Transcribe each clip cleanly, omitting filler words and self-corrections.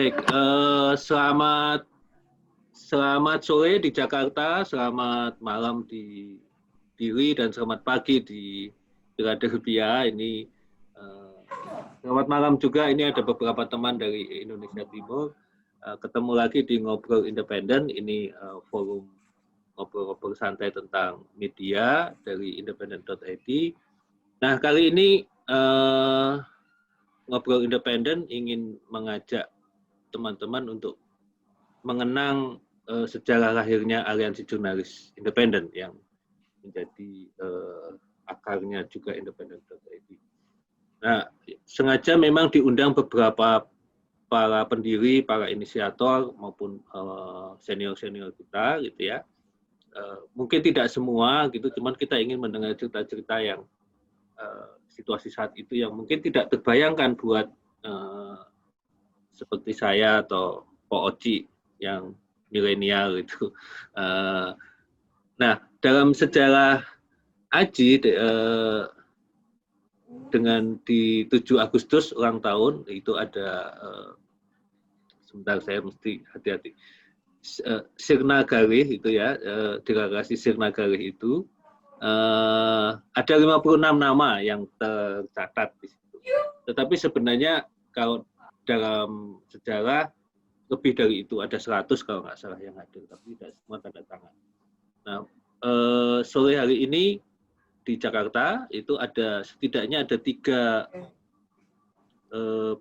Baik, selamat sore di Jakarta, selamat malam di Dili, dan selamat pagi di Philadelphia. Ini selamat malam juga. Ini ada beberapa teman dari Indonesia Timur. Ketemu lagi di Ngobrol Independen. Ini forum ngobrol-ngobrol santai tentang media dari independen.id. Nah, kali ini Ngobrol Independen ingin mengajak teman-teman untuk mengenang sejarah lahirnya Aliansi Jurnalis Independen yang menjadi akarnya juga independen.id. Nah, sengaja memang diundang beberapa para pendiri, para inisiator maupun senior-senior kita, gitu ya. Mungkin tidak semua, gitu. Cuman kita ingin mendengar cerita-cerita yang situasi saat itu yang mungkin tidak terbayangkan buat seperti saya atau Pak Oci yang milenial itu. Nah, dalam sejarah Aji dengan di 7 Agustus ulang tahun itu ada sebentar saya mesti hati-hati. Sirna Galih itu ya, deklarasi Sirna Galih itu ada 56 nama yang tercatat di situ. Tetapi sebenarnya kalau dalam sejarah lebih dari itu, ada 100 kalau nggak salah yang hadir, tapi tidak semua tanda tangan. Nah, sore hari ini di Jakarta itu ada setidaknya ada 3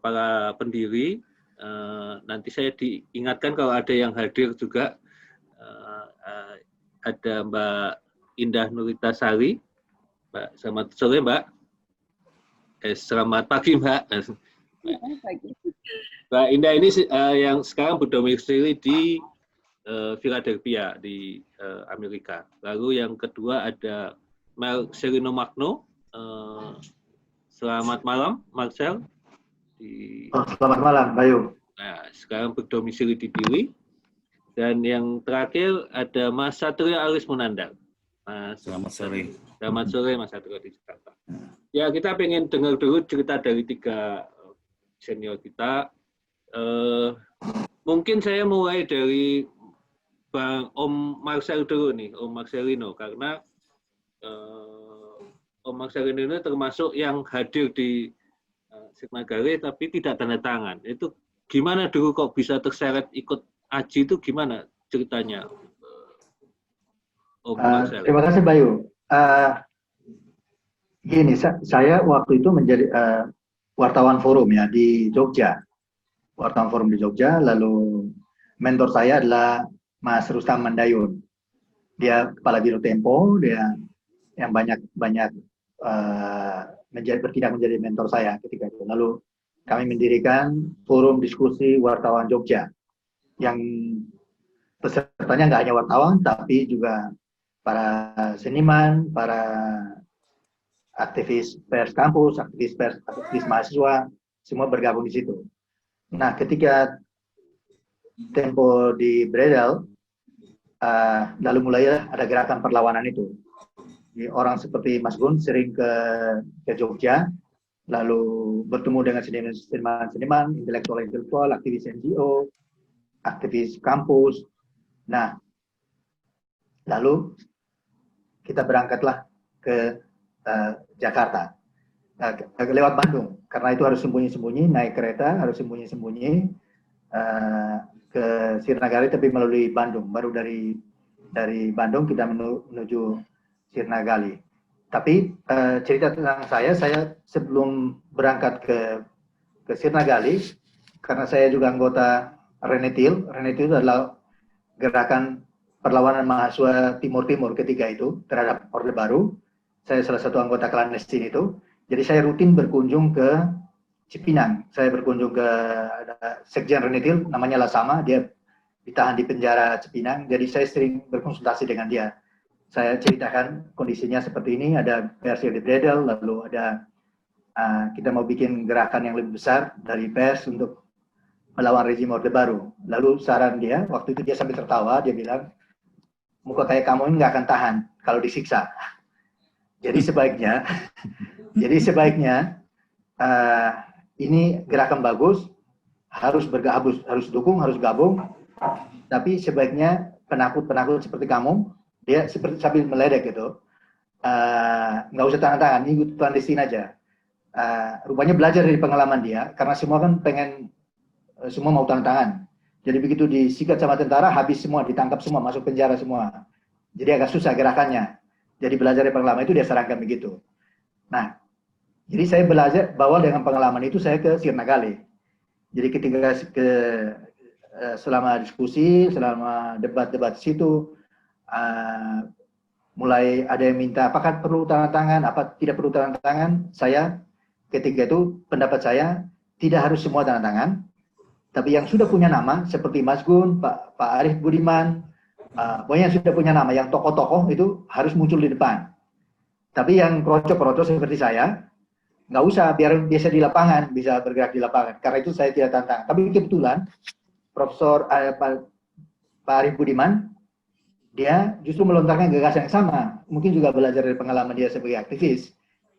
para pendiri. Nanti saya diingatkan kalau ada yang hadir juga. Ada Mbak Indah Nuritasari. Mbak, selamat sore Mbak. Selamat pagi Mbak. Mbak Indah ini yang sekarang berdomisili di Philadelphia di Amerika. Lalu yang kedua ada Marcelino Magno. Selamat malam Marcel. Selamat malam Bayu. Nah, sekarang berdomisili di Dili. Dan yang terakhir ada Mas Satrio Aris Munandar. Selamat sore. Selamat sore Mas Satrio di Jakarta. Ya, kita pengen dengar dulu cerita dari 3 senior kita. Mungkin saya mulai dari Bang Om Marcel dulu nih, Om Marcelino, karena Om Marcelino ini termasuk yang hadir di Sirna Galih tapi tidak tanda tangan. Itu gimana dulu kok bisa terseret ikut Aji, itu gimana ceritanya? Om Marcel. Terima kasih Bayu. Gini, saya waktu itu menjadi wartawan forum ya di Jogja. Wartawan forum di Jogja, lalu mentor saya adalah Mas Rustam Mandayun. Dia kepala Biro Tempo, dia yang banyak bertindak menjadi mentor saya ketika itu. Lalu kami mendirikan forum diskusi wartawan Jogja yang pesertanya nggak hanya wartawan tapi juga para seniman, para aktivis pers kampus, aktivis mahasiswa, semua bergabung di situ. Nah, ketika Tempo di beredar, lalu mulai ada gerakan perlawanan itu. Jadi, orang seperti Mas Gun sering ke Jogja, lalu bertemu dengan seniman-seniman, intelektual, aktivis NGO, aktivis kampus. Nah, lalu kita berangkatlah ke Jakarta, lewat Bandung, karena itu harus sembunyi-sembunyi, naik kereta harus sembunyi-sembunyi ke Sirna Galih, tapi melalui Bandung. Baru dari Bandung kita menuju Sirna Galih. Tapi cerita tentang saya sebelum berangkat ke Sirna Galih, karena saya juga anggota Renetil itu adalah gerakan perlawanan mahasiswa Timur ketika itu terhadap Orde Baru. Saya salah satu anggota klandestin itu. Jadi saya rutin berkunjung ke Cipinang. Saya berkunjung ke Sekjen Renetil, namanya Lasama, dia ditahan di penjara Cipinang. Jadi saya sering berkonsultasi dengan dia. Saya ceritakan kondisinya seperti ini, ada versi di Bredel, lalu ada kita mau bikin gerakan yang lebih besar dari pers untuk melawan rezim Orde Baru. Lalu saran dia, waktu itu dia sambil tertawa, dia bilang, muka kayak kamu ini nggak akan tahan kalau disiksa. Jadi sebaiknya ini gerakan bagus, harus dukung, harus gabung. Tapi sebaiknya penakut seperti kamu, dia seperti sambil meledek gitu, nggak usah tangan-tangan, ikut clandestin aja. Rupanya belajar dari pengalaman dia, karena semua kan semua mau tangan-tangan. Jadi begitu disikat sama tentara, habis semua, ditangkap semua, masuk penjara semua. Jadi agak susah gerakannya. Jadi belajar dari pengalaman itu dia sarankan begitu. Nah, jadi saya belajar, bahwa dengan pengalaman itu saya ke Sirnagale. Jadi ketika selama diskusi, selama debat-debat situ, mulai ada yang minta apakah perlu tanda tangan, apa tidak perlu tanda tangan. Saya ketika itu pendapat saya tidak harus semua tanda tangan, tapi yang sudah punya nama seperti Mas Gun, Pak Arief Budiman, pokoknya yang sudah punya nama, yang tokoh-tokoh itu harus muncul di depan. Tapi yang kroco-kroco seperti saya nggak usah, biar biasa di lapangan, bisa bergerak di lapangan. Karena itu saya tidak tantang. Tapi kebetulan Profesor Pak Arief Budiman, dia justru melontarkan gagasan yang sama. Mungkin juga belajar dari pengalaman dia sebagai aktivis.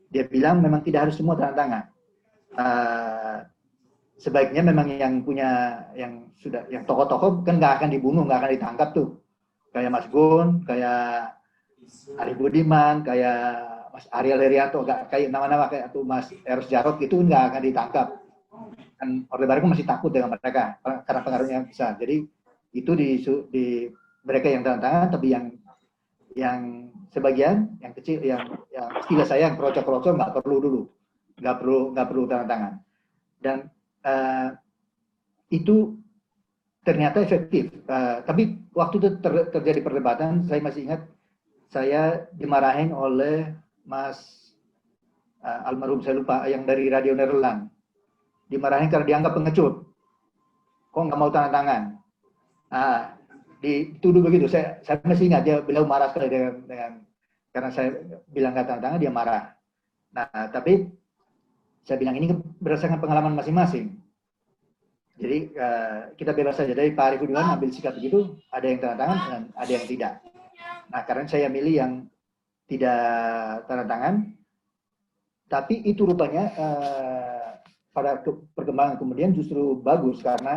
Dia bilang memang tidak harus semua tanda tangan. Sebaiknya memang yang punya, yang tokoh-tokoh kan nggak akan dibunuh, nggak akan ditangkap tuh. Kayak Mas Gun, kayak Arief Budiman, kayak Mas Ariel Herianto, kayak nama-nama kayak tuh Mas Eros Jarot itu nggak akan ditangkap. Kan Orde Baru masih takut dengan mereka karena pengaruhnya besar. Jadi itu di mereka yang tanda tangan, tapi yang sebagian, yang kecil, yang istilah saya yang kroco-kroco nggak perlu dulu, nggak perlu tanda tangan. Dan itu ternyata efektif. Tapi waktu itu terjadi perdebatan, saya masih ingat saya dimarahin oleh Mas almarhum, saya lupa, yang dari Radio Nederland. Dimarahin karena dianggap pengecut. Kok nggak mau tanda tangan? Dituduh begitu. Saya masih ingat, beliau marah sekali dengan karena saya bilang nggak tanda tangan, dia marah. Nah, tapi saya bilang ini berdasarkan pengalaman masing-masing. Jadi kita bebas saja. Dari Pak Arief Budiman ambil sikap begitu, ada yang tanda tangan dan ada yang tidak. Nah, karena saya milih yang tidak tanda tangan, tapi itu rupanya pada perkembangan kemudian justru bagus karena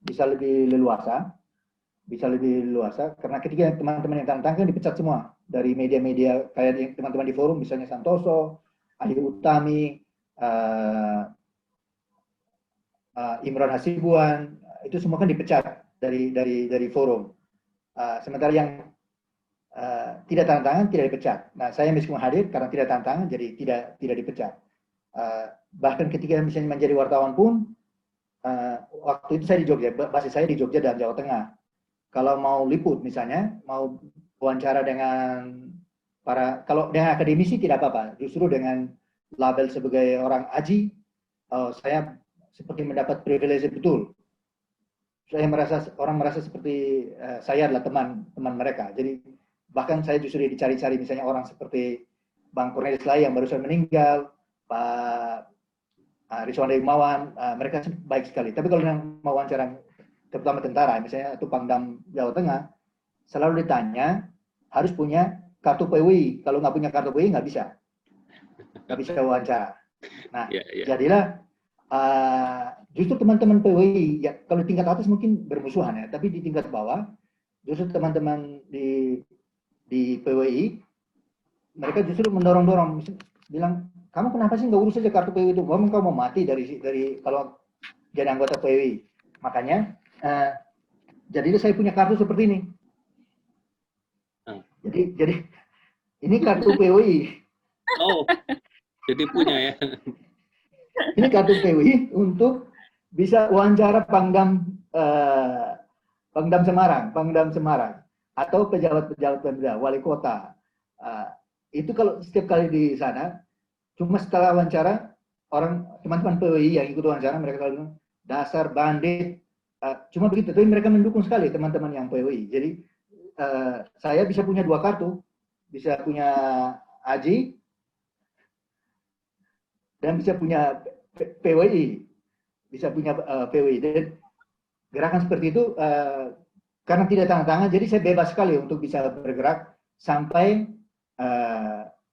bisa lebih leluasa, karena ketika teman-teman yang tanda tangan dipecat semua dari media-media kayak teman-teman di forum, misalnya Santoso, Ahli Utami, Imran Hasibuan, itu semua kan dipecat dari forum. Sementara yang tidak tanda tangan tidak dipecat. Nah, saya meskipun hadir karena tidak tanda tangan, jadi tidak dipecat. Bahkan ketika misalnya menjadi wartawan pun, waktu itu saya di Jogja, basis saya di Jogja dan Jawa Tengah. Kalau mau liput misalnya, mau wawancara dengan kalau dengan akademisi tidak apa-apa. Justru dengan label sebagai orang aji, saya seperti mendapat privilege betul. Orang merasa seperti saya adalah teman mereka. Jadi bahkan saya justru dicari-cari, misalnya orang seperti Bang Cornelis Lai yang barusan meninggal, Pak Rizwan Darmawan, mereka baik sekali. Tapi kalau yang mau wawancara, terutama tentara, misalnya atau Pangdam Jawa Tengah, selalu ditanya harus punya kartu PWI. Kalau nggak punya kartu PWI nggak bisa wawancara. Nah, jadilah justru teman-teman PWI, ya kalau di tingkat atas mungkin bermusuhan ya, tapi di tingkat bawah, justru teman-teman di PWI, mereka justru mendorong-dorong, bilang, kamu kenapa sih nggak urus saja kartu PWI itu? Kamu mau mati dari kalau jadi anggota PWI. Makanya, jadilah saya punya kartu seperti ini. Jadi ini kartu PWI. Oh, jadi punya ya. Ini kartu PWI untuk bisa wawancara Pangdam Semarang atau pejabat-pejabat pemerintah, wali kota. Itu kalau setiap kali di sana, cuma setelah wawancara, teman-teman PWI yang ikut wawancara, mereka selalu bilang, dasar bandit. Cuma begitu, tapi mereka mendukung sekali teman-teman yang PWI. Jadi saya bisa punya 2 kartu, bisa punya AJI dan bisa punya PWI, Dan gerakan seperti itu karena tidak tanda tangan, jadi saya bebas sekali untuk bisa bergerak sampai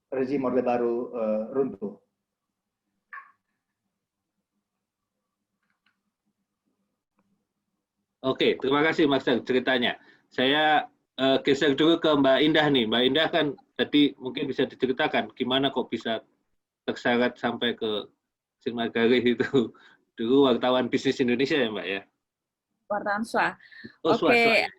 rezim Orde Baru runtuh. Oke, terima kasih Mas Sang ceritanya. Saya geser dulu ke Mbak Indah nih. Mbak Indah kan tadi mungkin bisa diceritakan gimana kok bisa terseret sampai ke Signal Garih itu. Dulu wartawan bisnis Indonesia ya Mbak ya? Wartawan SWA. Oh, Oke, ya.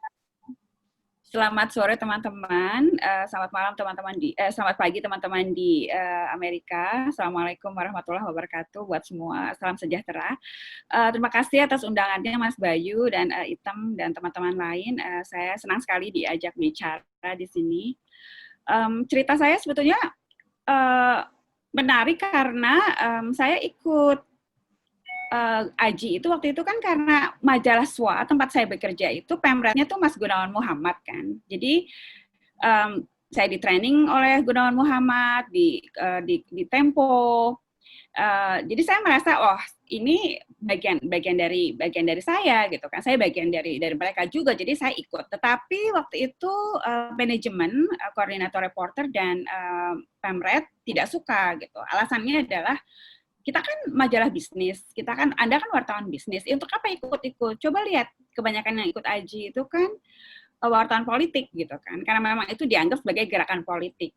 selamat sore teman-teman, selamat malam teman-teman selamat pagi teman-teman di Amerika. Assalamualaikum warahmatullahi wabarakatuh buat semua. Salam sejahtera. Terima kasih atas undangannya Mas Bayu dan Item dan teman-teman lain. Saya senang sekali diajak bicara di sini. Cerita saya sebetulnya menarik karena saya ikut AJI itu waktu itu kan karena majalah SWA tempat saya bekerja itu pemretnya tuh Mas Gunawan Muhammad kan. Jadi saya di training oleh Gunawan Muhammad di Tempo. Jadi saya merasa ini bagian dari saya gitu kan. Saya bagian dari mereka juga. Jadi saya ikut. Tetapi waktu itu manajemen, koordinator reporter dan pemret tidak suka gitu. Alasannya adalah kita kan majalah bisnis, Anda kan wartawan bisnis, untuk apa ikut-ikut? Coba lihat, kebanyakan yang ikut AJI itu kan wartawan politik gitu kan, karena memang itu dianggap sebagai gerakan politik.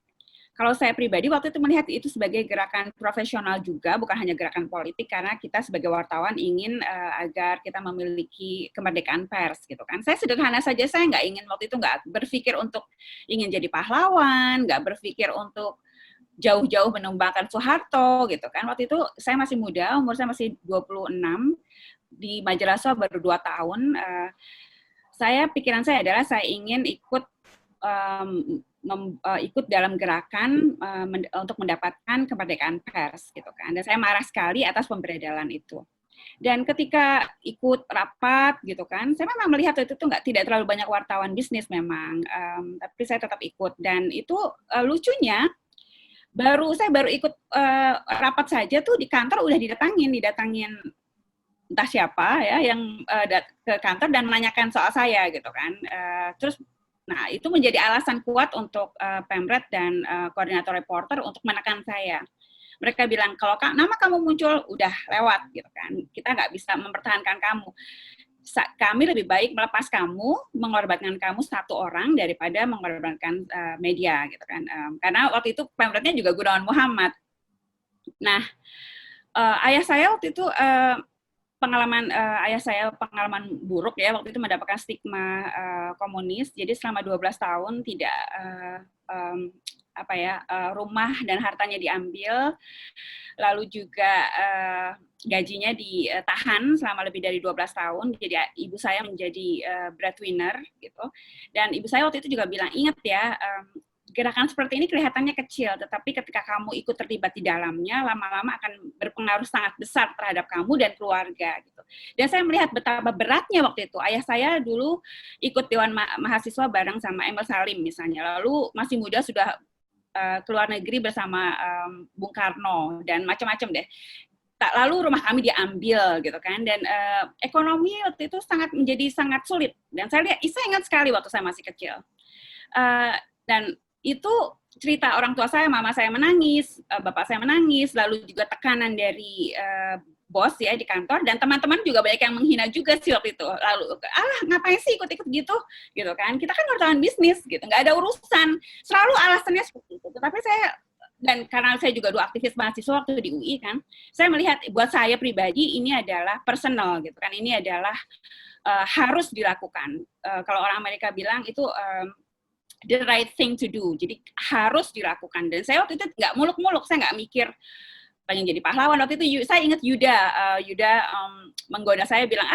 Kalau saya pribadi waktu itu melihat itu sebagai gerakan profesional juga, bukan hanya gerakan politik, karena kita sebagai wartawan ingin agar kita memiliki kemerdekaan pers gitu kan. Saya sederhana saja, saya nggak ingin waktu itu nggak berpikir untuk ingin jadi pahlawan, nggak berpikir untuk jauh-jauh menumbangkan Soeharto gitu kan. Waktu itu saya masih muda, umur saya masih 26, di majalah SWA baru 2 tahun. Pikiran saya adalah saya ingin ikut ikut dalam gerakan untuk mendapatkan kemerdekaan pers gitu kan. Dan saya marah sekali atas pemberedalan itu. Dan ketika ikut rapat gitu kan, saya memang melihat itu tuh tidak terlalu banyak wartawan bisnis memang, tapi saya tetap ikut. Dan itu lucunya saya baru ikut rapat saja tuh di kantor udah didatangin entah siapa ya yang ke kantor dan menanyakan soal saya gitu kan. Terus nah itu menjadi alasan kuat untuk Pemret dan koordinator reporter untuk menekan saya. Mereka bilang kalau nama kamu muncul udah lewat gitu kan. Kita nggak bisa mempertahankan kamu. Kami lebih baik melepas kamu, mengorbankan kamu satu orang daripada mengorbankan media gitu kan. Karena waktu itu pemretnya juga Gunawan Muhammad. Nah, ayah saya waktu itu pengalaman buruk ya, waktu itu mendapatkan stigma komunis. Jadi selama 12 tahun tidak rumah dan hartanya diambil, lalu juga gajinya ditahan selama lebih dari 12 tahun. Jadi ibu saya menjadi breadwinner gitu. Dan ibu saya waktu itu juga bilang, ingat ya, gerakan seperti ini kelihatannya kecil, tetapi ketika kamu ikut terlibat di dalamnya, lama-lama akan berpengaruh sangat besar terhadap kamu dan keluarga gitu. Dan saya melihat betapa beratnya waktu itu. Ayah saya dulu ikut Dewan Mahasiswa bareng sama Emil Salim misalnya, lalu masih muda sudah keluar negeri bersama Bung Karno dan macam-macam deh. Lalu rumah kami diambil gitu kan, dan ekonomi waktu itu menjadi sangat sulit. Dan saya ingat sekali waktu saya masih kecil. Dan itu cerita orang tua saya, mama saya menangis, bapak saya menangis, lalu juga tekanan dari bos ya di kantor, dan teman-teman juga banyak yang menghina juga sih waktu itu. Lalu, ngapain sih ikut-ikut gitu kan? Kita kan wartawan bisnis gitu, nggak ada urusan. Selalu alasannya seperti itu. Tapi dan karena saya juga dulu aktivis mahasiswa waktu di UI kan, saya melihat buat saya pribadi ini adalah personal gitu kan, ini adalah harus dilakukan. Kalau orang Amerika bilang itu the right thing to do, jadi harus dilakukan. Dan saya waktu itu nggak muluk-muluk, saya nggak mikir pengen jadi pahlawan. Waktu itu saya ingat Yuda menggoda saya bilang,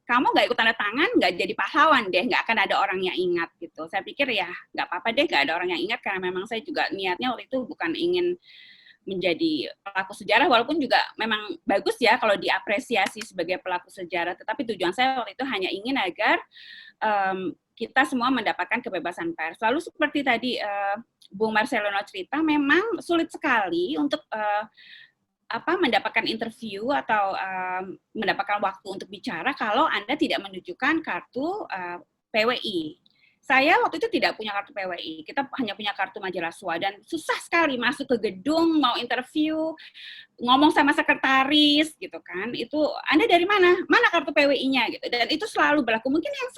kamu nggak ikut tanda tangan, nggak jadi pahlawan deh, nggak akan ada orang yang ingat gitu. Saya pikir ya nggak apa-apa deh, nggak ada orang yang ingat, karena memang saya juga niatnya waktu itu bukan ingin menjadi pelaku sejarah, walaupun juga memang bagus ya kalau diapresiasi sebagai pelaku sejarah, tetapi tujuan saya waktu itu hanya ingin agar kita semua mendapatkan kebebasan pers. Lalu seperti tadi Bung Marcelino cerita, memang sulit sekali untuk mendapatkan interview atau mendapatkan waktu untuk bicara kalau Anda tidak menunjukkan kartu PWI. saya waktu itu tidak punya kartu PWI, kita hanya punya kartu majalah SWA, dan susah sekali masuk ke gedung, mau interview, ngomong sama sekretaris, gitu kan, itu Anda dari mana? Mana kartu PWI-nya? Gitu. Dan itu selalu berlaku. Mungkin yang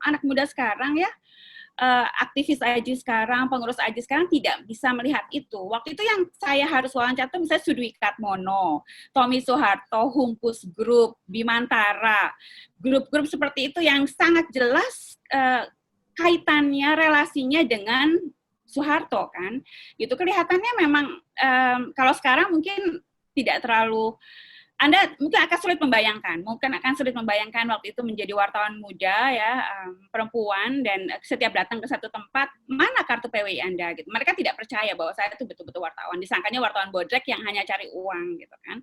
anak muda sekarang ya, aktivis AJI sekarang, pengurus AJI sekarang tidak bisa melihat itu. Waktu itu yang saya harus wawancara itu misalnya Sudwi Katmono, Tommy Soeharto, Humpus Group, Bimantara, grup-grup seperti itu yang sangat jelas kaitannya, relasinya dengan Soeharto kan, gitu. Kelihatannya memang kalau sekarang mungkin tidak terlalu, Anda mungkin akan sulit membayangkan waktu itu menjadi wartawan muda ya, perempuan, dan setiap datang ke satu tempat, mana kartu PWI Anda gitu. Mereka tidak percaya bahwa saya itu betul-betul wartawan, disangkanya wartawan bodrek yang hanya cari uang gitu kan.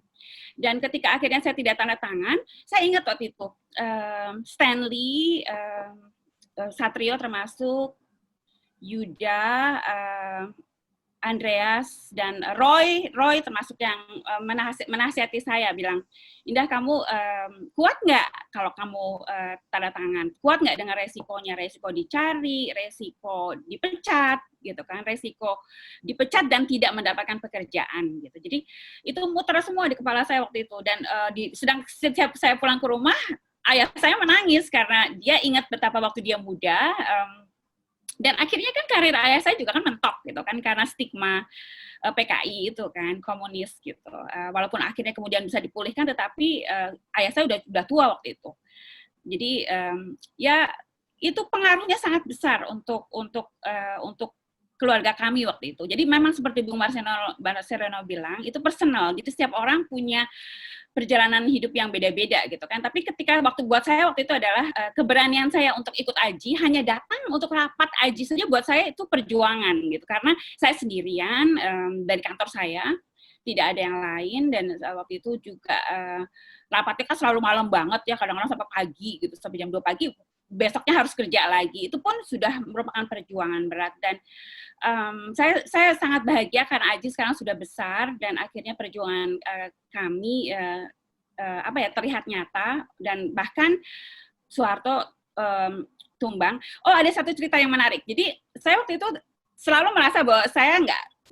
Dan ketika akhirnya saya tidak tanda tangan, saya ingat waktu itu Stanley, Satrio termasuk, Yuda, Andreas, dan Roy termasuk yang menasihati saya, bilang, Indah, kamu kuat nggak kalau kamu tanda tangan? Kuat nggak dengan resikonya? Resiko dicari, resiko dipecat, gitu kan? Resiko dipecat dan tidak mendapatkan pekerjaan, gitu. Jadi itu muter semua di kepala saya waktu itu. Dan sedang setiap saya pulang ke rumah, ayah saya menangis karena dia ingat betapa waktu dia muda, dan akhirnya kan karir ayah saya juga kan mentok gitu kan, karena stigma PKI itu kan, komunis gitu. Walaupun akhirnya kemudian bisa dipulihkan, tetapi ayah saya udah tua waktu itu. Jadi ya itu pengaruhnya sangat besar untuk keluarga kami waktu itu. Jadi memang seperti Bung Marcelino bilang, itu personal. Jadi setiap orang punya perjalanan hidup yang beda-beda gitu kan. Tapi ketika buat saya waktu itu adalah keberanian saya untuk ikut AJI, hanya datang untuk rapat AJI saja buat saya itu perjuangan gitu. Karena saya sendirian dari kantor saya, tidak ada yang lain, dan waktu itu juga rapatnya kan selalu malam banget ya, kadang-kadang sampai pagi gitu, sampai jam 2 pagi, besoknya harus kerja lagi. Itu pun sudah merupakan perjuangan berat, dan saya sangat bahagia karena AJI sekarang sudah besar, dan akhirnya perjuangan kami terlihat nyata, dan bahkan Soeharto tumbang. Oh, ada satu cerita yang menarik. Jadi saya waktu itu selalu merasa bahwa saya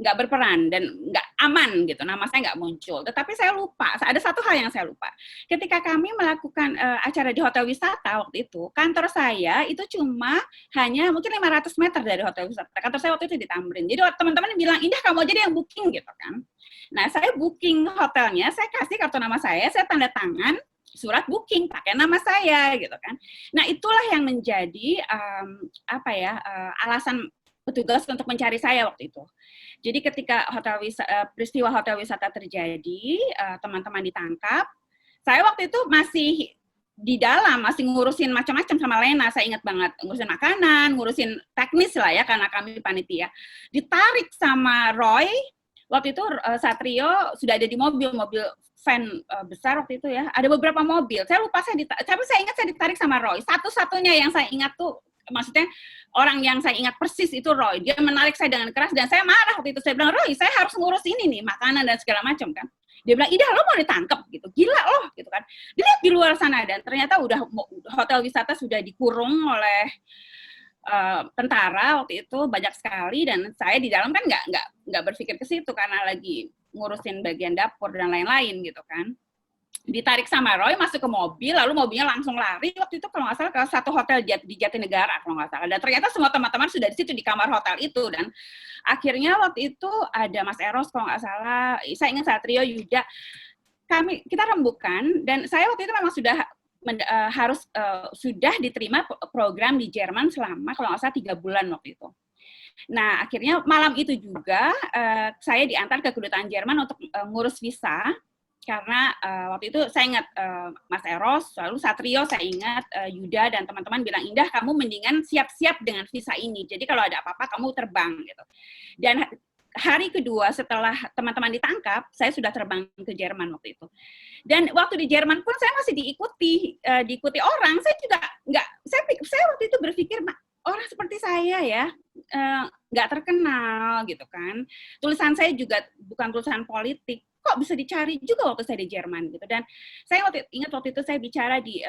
nggak berperan dan nggak aman gitu, nama saya nggak muncul. Tetapi saya lupa, ada satu hal yang saya lupa. Ketika kami melakukan acara di hotel wisata waktu itu, kantor saya itu cuma hanya mungkin 500 meter dari hotel wisata. Kantor saya waktu itu di Tamrin. Jadi teman-teman bilang, Indah, kamu aja deh yang booking gitu kan. Nah, saya booking hotelnya, saya kasih kartu nama saya tanda tangan surat booking pakai nama saya gitu kan. Nah, itulah yang menjadi alasan petugas untuk mencari saya waktu itu. Jadi ketika peristiwa hotel wisata terjadi, teman-teman ditangkap, saya waktu itu masih di dalam, masih ngurusin macam-macam sama Lena, saya ingat banget, ngurusin makanan, ngurusin teknis lah ya, karena kami panitia. Ditarik sama Roy, waktu itu Satrio sudah ada di mobil van besar waktu itu ya, ada beberapa mobil, saya lupa, tapi saya ingat saya ditarik sama Roy, satu-satunya yang saya ingat tuh, maksudnya orang yang saya ingat persis itu Roy. Dia menarik saya dengan keras dan saya marah waktu itu. Saya bilang, Roy, saya harus ngurus ini nih, makanan dan segala macam kan. Dia bilang, Ida, lo mau ditangkap gitu. Gila loh gitu kan. Dilihat di luar sana, dan ternyata udah hotel wisata sudah dikurung oleh tentara waktu itu banyak sekali, dan saya di dalam kan nggak berpikir ke situ karena lagi ngurusin bagian dapur dan lain-lain gitu kan. Ditarik sama Roy, masuk ke mobil, lalu mobilnya langsung lari waktu itu kalau nggak salah ke satu hotel di Jatinegara kalau nggak salah. Dan ternyata semua teman-teman sudah di situ di kamar hotel itu, dan akhirnya waktu itu ada Mas Eros kalau nggak salah, saya ingat Satrio, Yuda, kita rembukan, dan saya waktu itu memang sudah diterima program di Jerman selama kalau nggak salah 3 bulan waktu itu. Nah akhirnya malam itu juga saya diantar ke kedutaan Jerman untuk ngurus visa. Karena waktu itu saya ingat Mas Eros, lalu Satrio, saya ingat Yuda dan teman-teman bilang, Indah, kamu mendingan siap-siap dengan visa ini. Jadi kalau ada apa-apa kamu terbang gitu. Dan hari kedua setelah teman-teman ditangkap, saya sudah terbang ke Jerman waktu itu. Dan waktu di Jerman pun saya masih diikuti orang. Saya juga saya waktu itu berpikir, orang seperti saya ya, nggak terkenal gitu kan. Tulisan saya juga bukan tulisan politik. kok bisa dicari juga waktu saya di Jerman gitu. Dan saya ingat waktu itu saya bicara di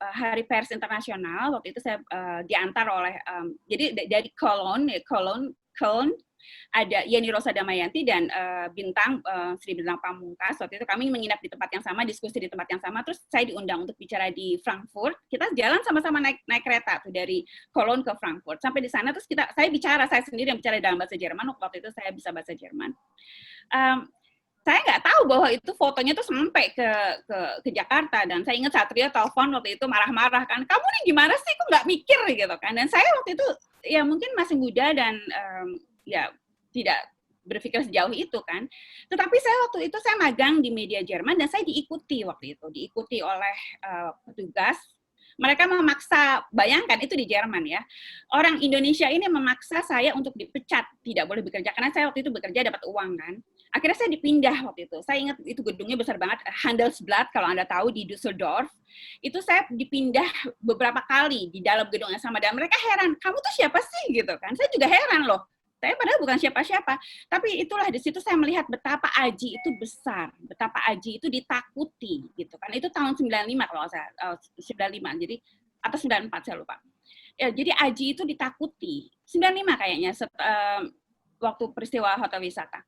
Hari Pers Internasional. Waktu itu saya diantar oleh jadi dari Cologne ada Yeni Rosa Damayanti dan Bintang Sri Bintang Pamungkas. Waktu itu kami menginap di tempat yang sama, diskusi di tempat yang sama. Terus saya diundang untuk bicara di Frankfurt. Kita jalan sama-sama naik kereta tuh dari Cologne ke Frankfurt. Sampai di sana terus saya sendiri yang bicara dalam bahasa Jerman. Waktu itu saya bisa bahasa Jerman. Saya nggak tahu bahwa itu fotonya tuh sampai ke Jakarta, dan saya ingat Satrio telepon waktu itu marah-marah kan, kamu nih gimana sih, kok nggak mikir gitu kan. Dan saya waktu itu ya mungkin masih muda dan ya tidak berpikir sejauh itu kan. Tetapi saya waktu itu saya magang di media Jerman dan saya diikuti oleh petugas. Mereka memaksa, bayangkan itu di Jerman ya, orang Indonesia ini memaksa saya untuk dipecat, tidak boleh bekerja, karena saya waktu itu bekerja dapat uang kan. Akhirnya saya dipindah waktu itu, saya ingat itu gedungnya besar banget, Handelsblatt kalau Anda tahu di Düsseldorf, itu saya dipindah beberapa kali di dalam gedung yang sama, dan mereka heran, kamu tuh siapa sih gitu kan, saya juga heran loh. Saya padahal bukan siapa-siapa, tapi itulah di situ saya melihat betapa Aji itu besar, betapa Aji itu ditakuti, gitu kan. Itu tahun 95 kalau saya 95, jadi atau 94 saya lupa. Ya, jadi Aji itu ditakuti, 95 kayaknya waktu peristiwa hotel wisata.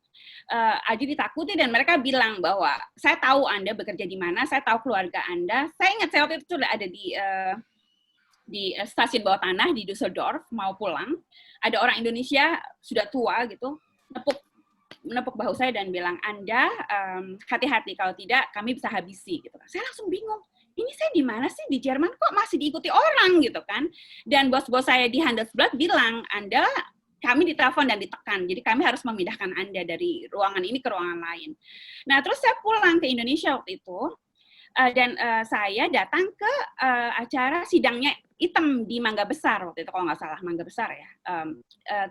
Aji ditakuti dan mereka bilang bahwa saya tahu Anda bekerja di mana, saya tahu keluarga Anda. Saya ingat saya waktu itu sudah ada di stasiun bawah tanah di Düsseldorf, mau pulang, ada orang Indonesia sudah tua gitu, menepuk bahu saya dan bilang, Anda hati-hati, kalau tidak kami bisa habisi gitu. Saya langsung bingung, ini saya di mana sih di Jerman kok masih diikuti orang gitu kan? Dan bos-bos saya di Handelsblatt bilang, kami ditelepon dan ditekan, jadi kami harus memindahkan Anda dari ruangan ini ke ruangan lain. Nah terus saya pulang ke Indonesia waktu itu, dan saya datang ke acara sidangnya Item di Mangga Besar waktu itu, kalau nggak salah Mangga Besar ya.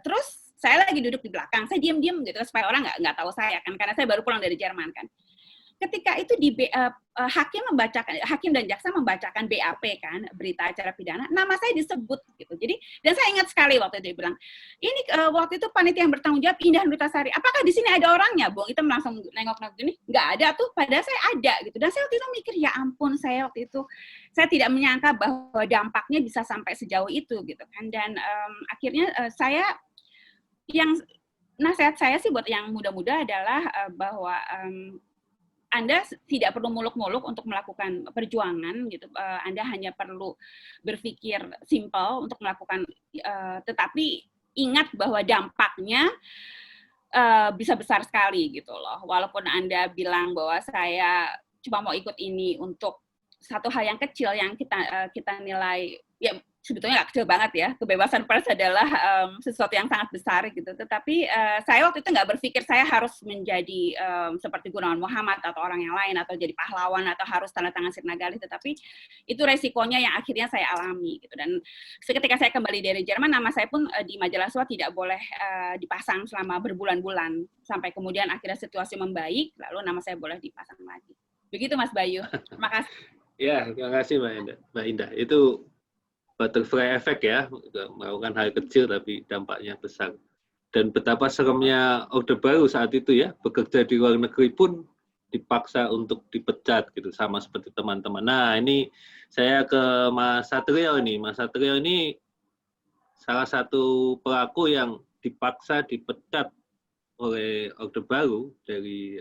Terus saya lagi duduk di belakang, saya diam-diam gitu supaya orang nggak tahu saya kan, karena saya baru pulang dari Jerman kan. Ketika itu hakim dan jaksa membacakan BAP kan, berita acara pidana, nama saya disebut gitu. Jadi, dan saya ingat sekali waktu itu dia bilang, ini waktu itu panitia yang bertanggung jawab Indah Nurtasari, apakah di sini ada orangnya? Bung Item langsung nengok-nengok gini, nggak ada tuh, padahal saya ada gitu. Dan saya waktu itu mikir, ya ampun, saya waktu itu saya tidak menyangka bahwa dampaknya bisa sampai sejauh itu gitu kan. Dan akhirnya nasihat saya sih buat yang muda-muda adalah bahwa Anda tidak perlu muluk-muluk untuk melakukan perjuangan gitu. Anda hanya perlu berpikir simpel untuk melakukan, tetapi ingat bahwa dampaknya bisa besar sekali gitu loh. Walaupun Anda bilang bahwa saya cuma mau ikut ini untuk satu hal yang kecil yang kita nilai ya sebetulnya nggak kecil banget ya, kebebasan pers adalah sesuatu yang sangat besar gitu. Tetapi saya waktu itu nggak berpikir saya harus menjadi seperti Gunawan Muhammad atau orang yang lain, atau jadi pahlawan, atau harus tanda tangan Sirna Gali. Tetapi itu resikonya yang akhirnya saya alami gitu. Dan ketika saya kembali dari Jerman, nama saya pun di majalah SWA tidak boleh dipasang selama berbulan-bulan, sampai kemudian akhirnya situasi membaik, lalu nama saya boleh dipasang lagi. Begitu Mas Bayu. Terima kasih. Ya, terima kasih Mbak Indah. Itu butterfly effect ya, melakukan hal kecil tapi dampaknya besar. Dan betapa seremnya Orde Baru saat itu ya, bekerja di luar negeri pun dipaksa untuk dipecat gitu, sama seperti teman-teman. Nah ini saya ke Mas Satrio ini. Mas Satrio ini salah satu pelaku yang dipaksa dipecat oleh Orde Baru dari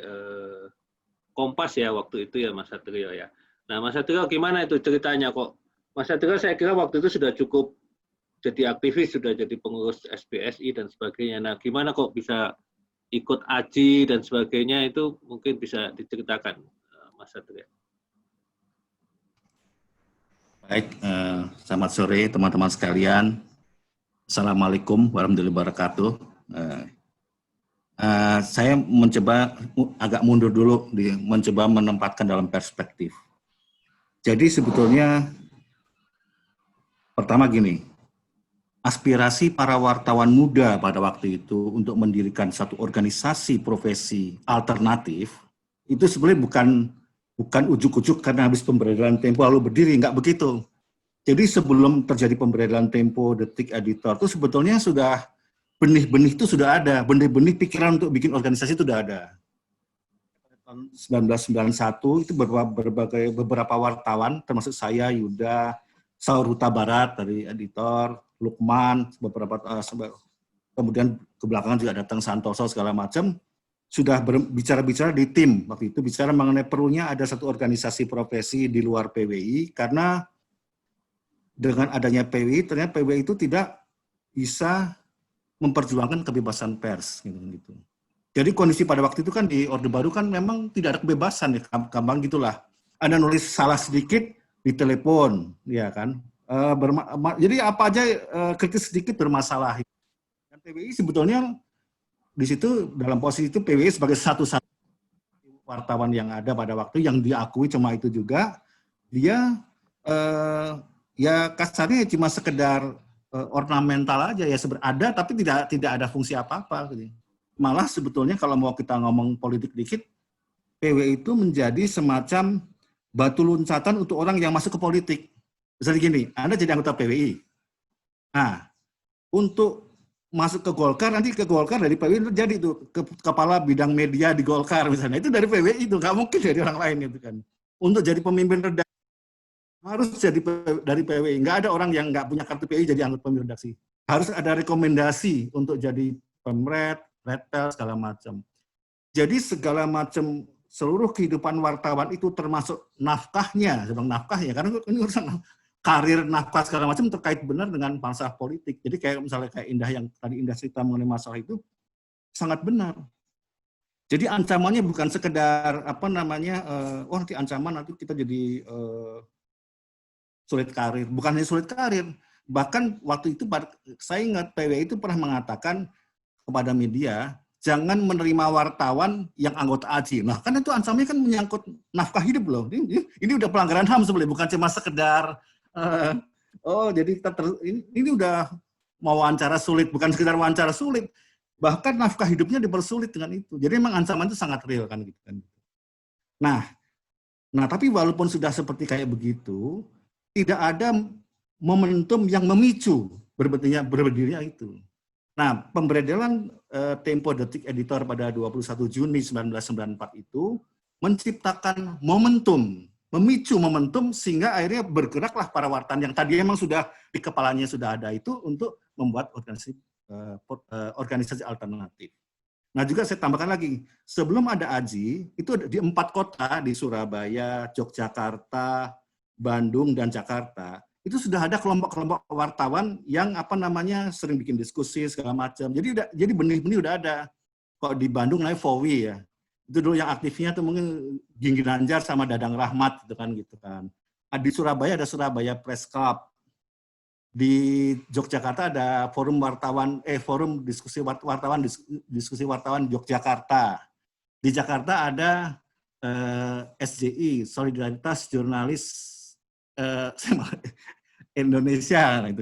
Kompas ya waktu itu ya Mas Satrio ya. Nah Mas Satrio gimana itu ceritanya kok? Mas Satrio saya kira waktu itu sudah cukup jadi aktivis, sudah jadi pengurus SBSI dan sebagainya. Nah, gimana kok bisa ikut AJI dan sebagainya, itu mungkin bisa diceritakan, Mas Satrio. Baik, selamat sore teman-teman sekalian. Assalamualaikum warahmatullahi wabarakatuh. Saya mencoba agak mundur dulu, mencoba menempatkan dalam perspektif. Jadi sebetulnya pertama gini, aspirasi para wartawan muda pada waktu itu untuk mendirikan satu organisasi profesi alternatif, itu sebenarnya bukan ujuk-ujuk karena habis pemberedalan Tempo lalu berdiri, nggak begitu. Jadi sebelum terjadi pemberedalan Tempo, Detik, Editor, itu sebetulnya sudah benih-benih itu sudah ada, benih-benih pikiran untuk bikin organisasi itu sudah ada. tahun 1991 itu beberapa wartawan, termasuk saya, Yuda, Saur Huta Barat dari editor, Lukman, beberapa kemudian ke belakangan juga datang Santoso segala macam, sudah bicara-bicara di tim waktu itu, bicara mengenai perlunya ada satu organisasi profesi di luar PWI, karena dengan adanya PWI, ternyata PWI itu tidak bisa memperjuangkan kebebasan pers gitu. Jadi kondisi pada waktu itu kan di Orde Baru kan memang tidak ada kebebasan ya, gampang gitulah. Anda nulis salah sedikit ditelepon, ya kan. Jadi apa aja kritis sedikit bermasalah. Dan PWI sebetulnya di situ dalam posisi itu PWI sebagai satu-satu wartawan yang ada pada waktu yang diakui cuma itu juga, dia ya kasarnya cuma sekedar ornamental aja ya, ada tapi tidak ada fungsi apa-apa gitu. Malah sebetulnya kalau mau kita ngomong politik dikit, PWI itu menjadi semacam batu loncatan untuk orang yang masuk ke politik. Misalnya gini, Anda jadi anggota PWI. Nah, untuk masuk ke Golkar, nanti ke Golkar dari PWI itu jadi tuh kepala bidang media di Golkar misalnya, itu dari PWI itu, nggak mungkin dari orang lain itu kan. Untuk jadi pemimpin redaksi harus jadi dari PWI. Nggak ada orang yang nggak punya kartu PWI jadi anggota pemimpin redaksi. Harus ada rekomendasi untuk jadi pemret, retel, segala macam. Jadi segala macam seluruh kehidupan wartawan itu termasuk nafkahnya, sebang nafkahnya, karena ini urusan karir, nafkah segala macam terkait benar dengan bangsa politik. Jadi kayak misalnya kayak Indah yang tadi Indah cerita mengenai masalah itu sangat benar. Jadi ancamannya bukan sekedar apa namanya, nanti ancaman nanti kita jadi sulit karir, bukan hanya sulit karir. Bahkan waktu itu saya ingat PWI itu pernah mengatakan kepada media, jangan menerima wartawan yang anggota AJI. Nah, kan itu ancamannya kan menyangkut nafkah hidup loh. Ini udah pelanggaran HAM sebenarnya, bukan cuma sekedar jadi kita ini udah mau wawancara sulit, bukan sekedar wawancara sulit. Bahkan nafkah hidupnya dipersulit dengan itu. Jadi memang ancaman itu sangat real kan gitu kan. Nah, tapi walaupun sudah seperti kayak begitu, tidak ada momentum yang memicu berdirinya itu. Nah, pemberedelan Tempo Detik Editor pada 21 Juni 1994 itu menciptakan momentum, memicu momentum sehingga akhirnya bergeraklah para wartawan yang tadi memang sudah di kepalanya sudah ada itu untuk membuat organisasi alternatif. Nah, juga saya tambahkan lagi, sebelum ada AJI, itu di 4 kota, di Surabaya, Yogyakarta, Bandung, dan Jakarta, itu sudah ada kelompok-kelompok wartawan yang apa namanya sering bikin diskusi segala macam. Jadi benih-benih udah ada. Kok di Bandung namanya Fowi ya. Itu dulu yang aktifnya tuh mungkin Ginggi Nanjar sama Dadang Rahmat gitu kan. Di Surabaya ada Surabaya Press Club. Di Yogyakarta ada forum diskusi wartawan Yogyakarta. Di Jakarta ada SJI, Solidaritas Jurnalis Indonesia, itu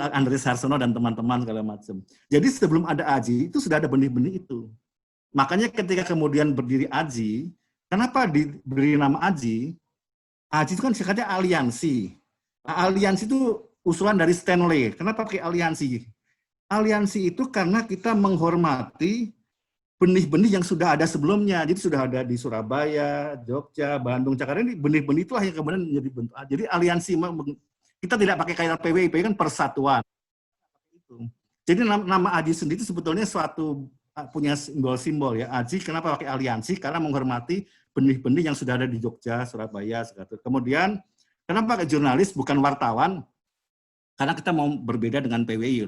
Andreas Harsono dan teman-teman segala macam. Jadi sebelum ada AJI itu sudah ada benih-benih itu. Makanya ketika kemudian berdiri AJI, kenapa diberi nama AJI? AJI itu kan sifatnya aliansi. Nah, aliansi itu usulan dari Stanley. Kenapa pakai aliansi? Aliansi itu karena kita menghormati benih-benih yang sudah ada sebelumnya. Jadi sudah ada di Surabaya, Jogja, Bandung, Jakarta, ini benih-benih itulah yang kemudian menjadi bentuk. Jadi aliansi, kita tidak pakai kaitan PWI kan persatuan. Jadi nama AJI sendiri sebetulnya suatu punya simbol-simbol ya. AJI kenapa pakai aliansi? Karena menghormati benih-benih yang sudah ada di Jogja, Surabaya, segala. Kemudian kenapa pakai jurnalis bukan wartawan? Karena kita mau berbeda dengan PWI,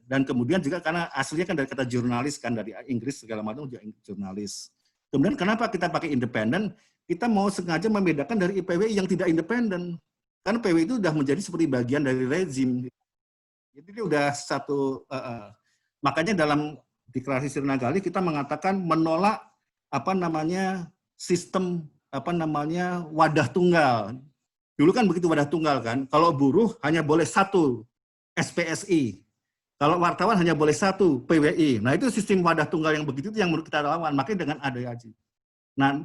dan kemudian juga karena aslinya kan dari kata jurnalis kan dari Inggris segala macam jurnalis. Kemudian kenapa kita pakai independen? Kita mau sengaja membedakan dari PWI yang tidak independen, karena PWI itu sudah menjadi seperti bagian dari rezim. Jadi ini udah satu. Makanya dalam deklarasi Sirna Gali kita mengatakan menolak apa namanya sistem apa namanya wadah tunggal. Dulu kan begitu wadah tunggal kan, kalau buruh hanya boleh 1 SPSI, kalau wartawan hanya boleh 1 PWI. Nah itu sistem wadah tunggal yang begitu yang menurut kita lawan, makanya dengan ada AJI. Nah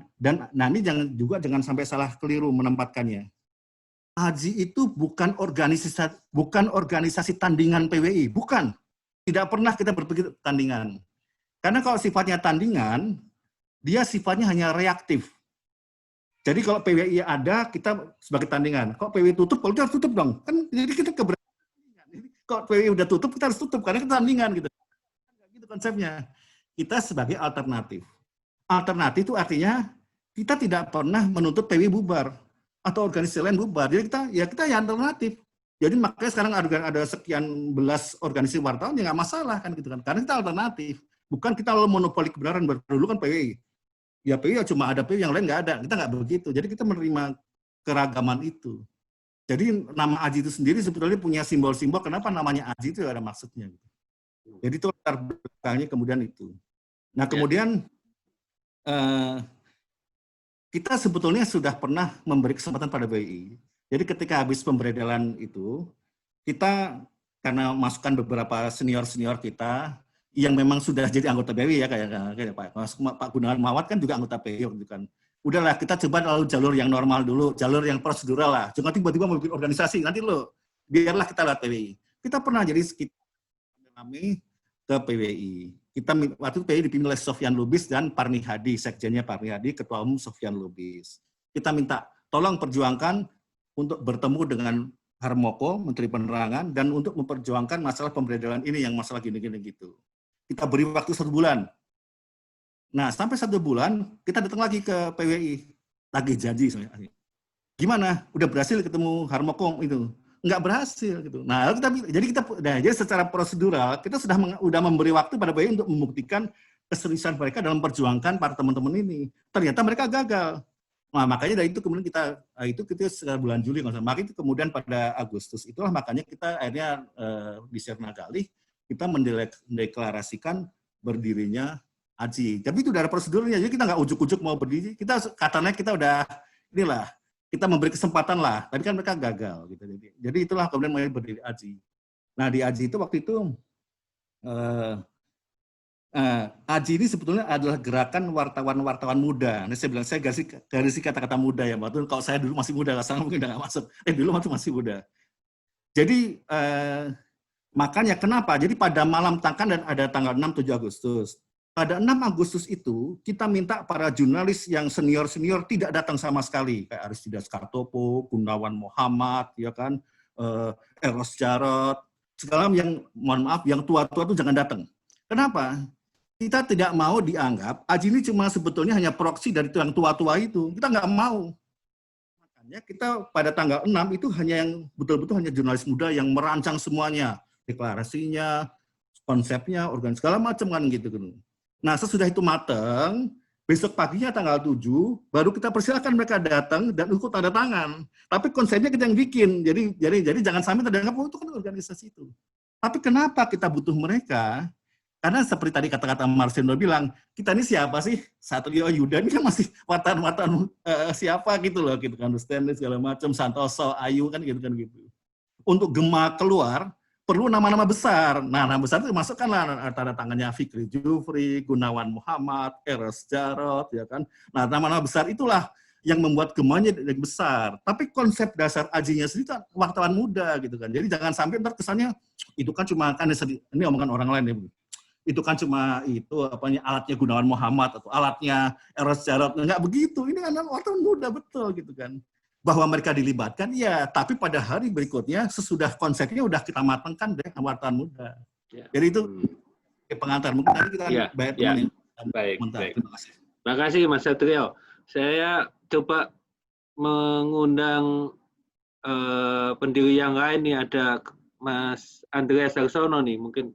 ini jangan sampai salah keliru menempatkannya. AJI itu bukan organisasi tandingan PWI, bukan. Tidak pernah kita berpikir tandingan. Karena kalau sifatnya tandingan, dia sifatnya hanya reaktif. Jadi kalau PWI ada, kita sebagai tandingan. Kok PWI tutup, kalau kita harus tutup dong. Kan jadi kita keberatan. Kok PWI udah tutup, kita harus tutup karena kita tandingan gitu. Gitu konsepnya. Kita sebagai alternatif. Alternatif itu artinya kita tidak pernah menuntut PWI bubar atau organisasi lain bubar. Jadi kita yang alternatif. Jadi makanya sekarang ada sekian belas organisasi wartawan ya nggak masalah kan gitu kan. Karena kita alternatif. Bukan kita monopoli kebenaran. Dulu kan PWI. Ya PWI cuma ada PWI, yang lain nggak ada. Kita nggak begitu. Jadi kita menerima keragaman itu. Jadi nama AJI itu sendiri sebetulnya punya simbol-simbol kenapa namanya AJI itu ada maksudnya. Jadi itu latar belakangnya kemudian itu. Nah kemudian kita sebetulnya sudah pernah memberi kesempatan pada PWI. Jadi ketika habis pemberedelan itu, kita karena masukkan beberapa senior-senior kita yang memang sudah jadi anggota PWI ya kayak Pak Gunawan Muhammad kan juga anggota PWI gitu kan. Udahlah kita coba lalu jalur yang normal dulu, jalur yang prosedural lah. Jangan tiba-tiba mau bikin organisasi, nanti biarlah kita lewat PWI. Kita pernah jadi sekitar kami ke PWI. Kita waktu itu PWI dipimpin oleh Sofyan Lubis dan Parni Hadi, sekjennya Parni Hadi, ketua umum Sofyan Lubis. Kita minta tolong perjuangkan untuk bertemu dengan Harmoko, Menteri Penerangan, dan untuk memperjuangkan masalah pemberedelan ini yang masalah gini-gini gitu. Kita beri waktu 1 bulan. Nah, sampai 1 bulan, kita datang lagi ke PWI. Lagi janji. Gimana? Udah berhasil ketemu Harmoko itu? Enggak berhasil. Gitu. Nah, jadi secara prosedural, kita sudah memberi waktu pada PWI untuk membuktikan keseriusan mereka dalam memperjuangkan para teman-teman ini. Ternyata mereka gagal. Nah, makanya dari itu kemudian kita sekitar bulan Juli, makanya itu kemudian pada Agustus itulah makanya kita akhirnya di Sirnagali kita mendeklarasikan berdirinya AJI. Tapi itu udah ada prosedurnya, jadi kita nggak ujuk-ujuk mau berdiri. Katanya kita udah kita memberi kesempatan lah. Tapi kan mereka gagal gitu. Jadi itulah kemudian mulai berdiri AJI. Nah di AJI itu waktu itu AJI ini sebetulnya adalah gerakan wartawan muda. Nah, saya bilang, saya garisi kata-kata muda ya. Waktu kalau saya dulu masih muda, sekarang mungkin udah nggak masuk. Dulu masih muda. Jadi, makanya kenapa? Jadi pada malam tangkan dan ada tanggal 6-7 Agustus. Pada 6 Agustus itu, kita minta para jurnalis yang senior-senior tidak datang sama sekali. Kayak Aristides Kartopo, Gunawan Muhammad, ya kan, Eros Jarot, segala yang, mohon maaf, yang tua-tua itu jangan datang. Kenapa? Kita tidak mau dianggap AJI ini cuma sebetulnya hanya proksi dari yang tua-tua itu. Kita nggak mau. Makanya kita pada tanggal 6 itu hanya yang betul-betul hanya jurnalis muda yang merancang semuanya. Deklarasinya, konsepnya, organisasi, segala macam kan gitu. Nah sesudah itu matang, besok paginya tanggal 7, baru kita persilakan mereka datang dan ikut tanda tangan. Tapi konsepnya kita yang bikin. Jadi jangan sampai terdengar, oh itu kan organisasi itu. Tapi kenapa kita butuh mereka? Karena seperti tadi kata-kata Marcelino bilang, kita ini siapa sih? Satrio Yuda ini kan masih watan-watan siapa gitu loh, gitu kan, Stanley segala macam, Santoso, Ayu kan gitu. Untuk Gema keluar perlu nama-nama besar. Nah, nama besar itu masukkanlah tanda tangannya Fikri Jufri, Gunawan Muhammad, Eros Jarot, ya kan. Nah, nama-nama besar itulah yang membuat Gemanya jadi besar. Tapi konsep dasar AJI-nya sendiri kan wartawan muda gitu kan. Jadi jangan sampai ntar kesannya itu kan cuma kan ini omongan orang lain ya. Itu kan cuma alatnya Gunawan Muhammad atau alatnya Eros Jarot. Enggak begitu, ini kan wartawan muda betul gitu kan. Bahwa mereka dilibatkan, ya, tapi pada hari berikutnya sesudah konsepnya udah kita matangkan deh wartawan muda. Ya. Jadi itu pengantar, mungkin nanti kita Baik. Terima kasih. Terima kasih Mas Satrio. Saya coba mengundang pendiri yang lain nih, ada Mas Andreas Harsono nih, mungkin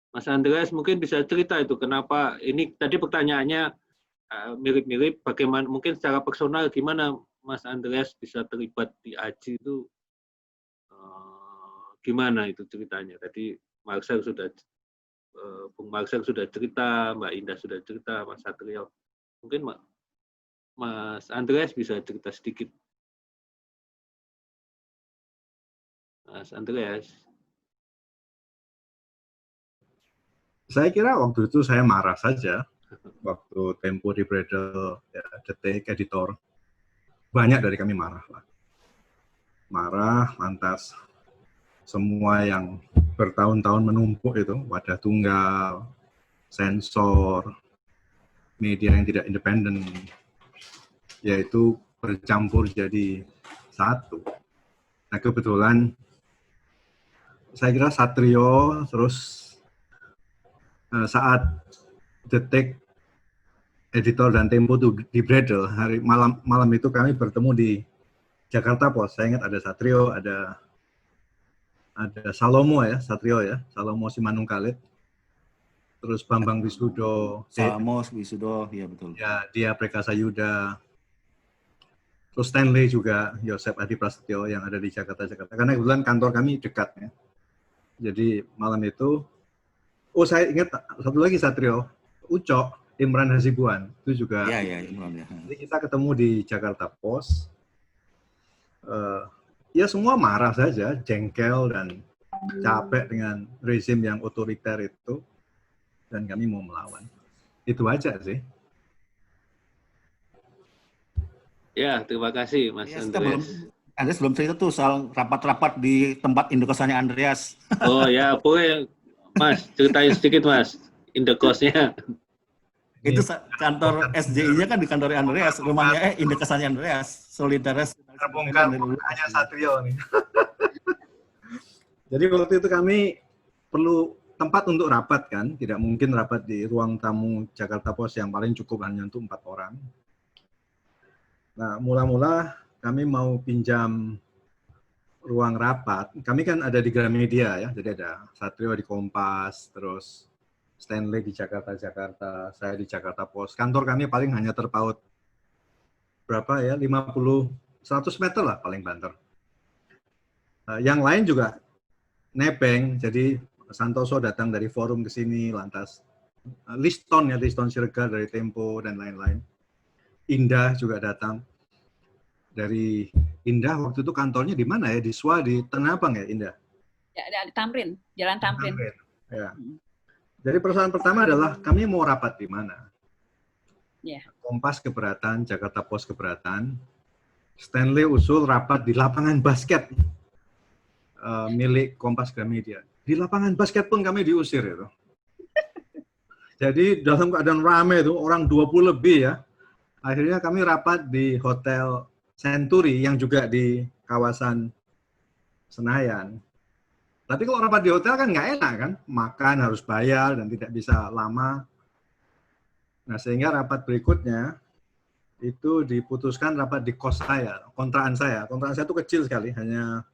Mas Andreas mungkin bisa cerita itu kenapa ini tadi pertanyaannya mirip-mirip, bagaimana mungkin secara personal gimana Mas Andreas bisa terlibat di AJI itu, gimana itu ceritanya? Tadi Marcel sudah, Bung Marcel sudah cerita, Mbak Indah sudah cerita, Mas Satrio, mungkin Mas Andreas bisa cerita sedikit. Mas Andreas. Saya kira waktu itu saya marah saja, waktu Tempo di Bredel, ya, Detik, Editor, banyak dari kami marah lah. Marah, lantas semua yang bertahun-tahun menumpuk itu, wadah tunggal, sensor, media yang tidak independen, yaitu bercampur jadi satu. Nah kebetulan saya kira Satrio, terus saat Detik, editor dan Tempo itu di Bredel, hari malam itu kami bertemu di Jakarta Post. Saya ingat ada Satrio, ada Salomo ya, Satrio ya, Salomo Simanung Khalid, terus Bambang Wisudo, Salomo Wisudo, ya betul. Ya, dia Prekasa Yuda, terus Stanley juga, Yosep Adi Prasetyo yang ada di Jakarta. Karena kebetulan kantor kami dekat ya. Jadi malam itu, saya ingat satu lagi Satrio, Ucok, Imran Hasibuan, itu juga. Iya, Imran ya. Jadi kita ketemu di Jakarta Post. Ya semua marah saja, jengkel dan capek dengan rezim yang otoriter itu, dan kami mau melawan. Itu aja sih. Ya, terima kasih Mas Ya, Andreas. belum cerita tuh soal rapat-rapat di tempat indekosannya Andreas. Oh ya, boleh Mas, ceritain sedikit Mas, indekosnya. Itu kantor SJI-nya kan di kantor Andreas, rumahnya indekosannya Andreas, Solidares. Terbongkar hanya Satrio nih. Jadi waktu itu kami perlu tempat untuk rapat kan, tidak mungkin rapat di ruang tamu Jakarta Post yang paling cukup hanya untuk 4 orang. Nah, mula-mula kami mau pinjam ruang rapat. Kami kan ada di Gramedia ya, jadi ada Satrio di Kompas, terus Stanley di Jakarta, saya di Jakarta Post. Kantor kami paling hanya terpaut berapa ya, 100 meter lah paling banter. Yang lain juga nebeng, jadi Santoso datang dari forum ke sini, lantas Liston Siregar dari Tempo dan lain-lain. Indah juga datang dari Indah, waktu itu kantornya di mana ya? Di SWA, di Tanah Abang ya Indah? Ya, di Tamrin, Jalan Tamrin. Ya. Jadi persoalan pertama adalah kami mau rapat di mana? Yeah. Kompas keberatan, Jakarta Post keberatan. Stanley usul rapat di lapangan basket milik Kompas Gramedia. Di lapangan basket pun kami diusir itu. Jadi dalam keadaan ramai itu, orang 20 lebih ya. Akhirnya kami rapat di Hotel Century yang juga di kawasan Senayan. Tapi kalau rapat di hotel kan nggak enak kan, makan harus bayar dan tidak bisa lama. Nah sehingga rapat berikutnya itu diputuskan rapat di kos saya, kontrakan saya. Kontrakan saya itu kecil sekali, hanya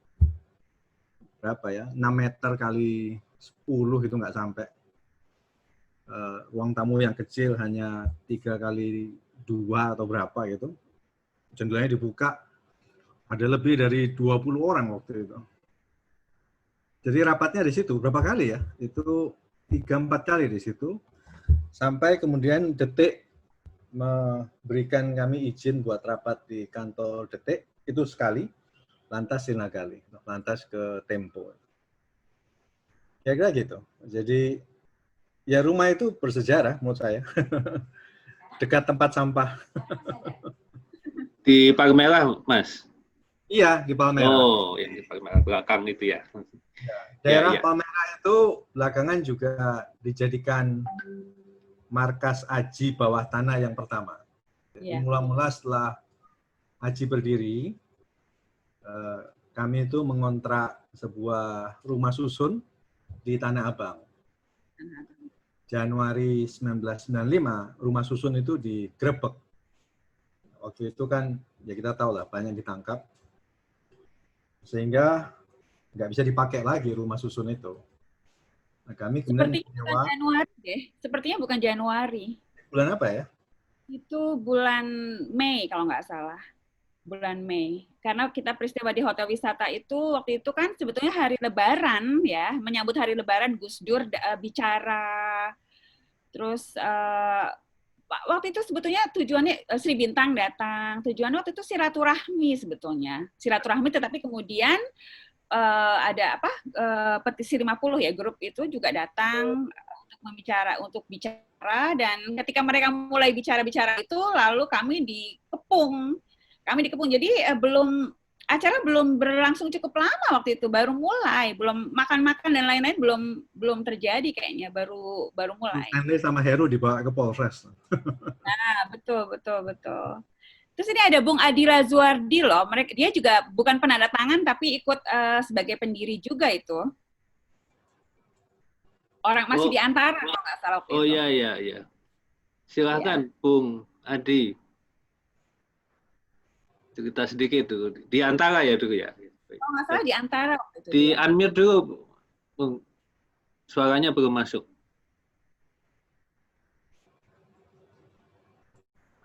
berapa ya, 6 meter kali 10 itu nggak sampai. Ruang tamu yang kecil hanya 3 kali 2 atau berapa gitu. Jendelanya dibuka, ada lebih dari 20 orang waktu itu. Jadi rapatnya di situ, berapa kali ya? Itu 3-4 kali di situ. Sampai kemudian Detik memberikan kami izin buat rapat di kantor Detik, itu sekali, lantas Sinagali, lantas ke Tempo. Kira-kira gitu. Jadi ya rumah itu bersejarah menurut saya. Dekat tempat sampah. Di Palmerah, Mas? Iya, di Palmerah. Oh, yang di Palmerah belakang itu ya. Daerah Palmerah itu belakangan juga dijadikan markas Aji bawah tanah yang pertama. Jadi mula-mula setelah Aji berdiri, kami itu mengontrak sebuah rumah susun di Tanah Abang. Januari 1995, rumah susun itu digerebek. Waktu itu kan, ya kita tahu lah, banyak ditangkap. Sehingga nggak bisa dipakai lagi rumah susun itu. Nah, kami kemudian bukan Januari deh. Sepertinya bukan Januari. Bulan apa ya? Itu bulan Mei kalau nggak salah. Bulan Mei. Karena kita peristiwa di hotel wisata itu waktu itu kan sebetulnya hari Lebaran ya, menyambut hari Lebaran Gus Dur bicara. Terus waktu itu sebetulnya tujuannya Sri Bintang datang. Tujuannya waktu itu silaturahmi sebetulnya. Silaturahmi, tetapi kemudian ada petisi 50 ya, grup itu juga datang untuk bicara, dan ketika mereka mulai bicara itu lalu kami dikepung. Jadi belum acara belum berlangsung cukup lama waktu itu, baru mulai, belum makan-makan dan lain-lain belum terjadi kayaknya, baru mulai. Anne sama Heru dibawa ke Polres. Nah, betul. Terus ini ada Bung Adira Zuardi loh, dia juga bukan penanda tangan tapi ikut sebagai pendiri juga itu. Orang masih di antara kalau nggak salah waktu itu. Oh iya. Silakan Bung Adi. Cerita sedikit tuh. Di antara ya dulu ya. Kalau nggak salah di antara waktu itu. Di unmute dulu, Bung. Suaranya belum masuk.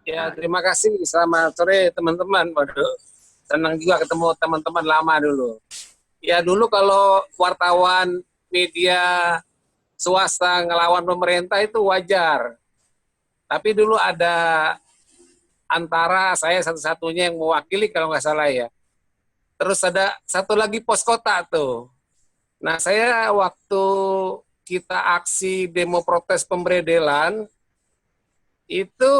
Ya, terima kasih. Selamat sore teman-teman. Waduh, senang juga ketemu teman-teman lama dulu. Ya, dulu kalau wartawan media swasta ngelawan pemerintah itu wajar. Tapi dulu ada Antara, saya satu-satunya yang mewakili kalau nggak salah ya. Terus ada satu lagi Pos Kota tuh. Nah, saya waktu kita aksi demo protes pemberedelan, itu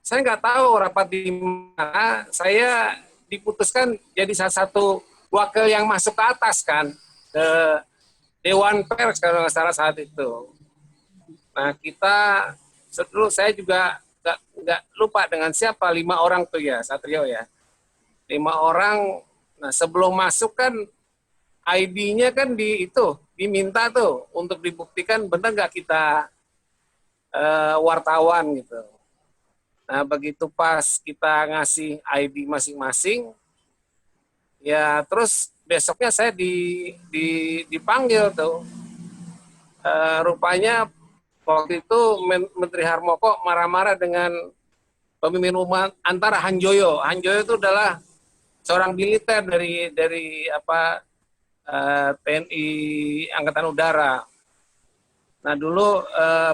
saya nggak tahu rapat di mana, saya diputuskan jadi salah satu wakil yang masuk ke atas kan, ke Dewan Pers kalau nggak salah saat itu. Nah, kita dulu saya juga nggak lupa dengan siapa, 5 orang tuh ya, Satrio ya. 5 orang, nah sebelum masuk kan ID-nya kan diminta tuh untuk dibuktikan benar nggak kita wartawan gitu. Nah begitu pas kita ngasih ID masing-masing, ya terus besoknya saya dipanggil tuh. Rupanya waktu itu Menteri Harmoko marah-marah dengan pemimpin umat antara Hanjoyo. Hanjoyo itu adalah seorang militer dari TNI Angkatan Udara. Nah dulu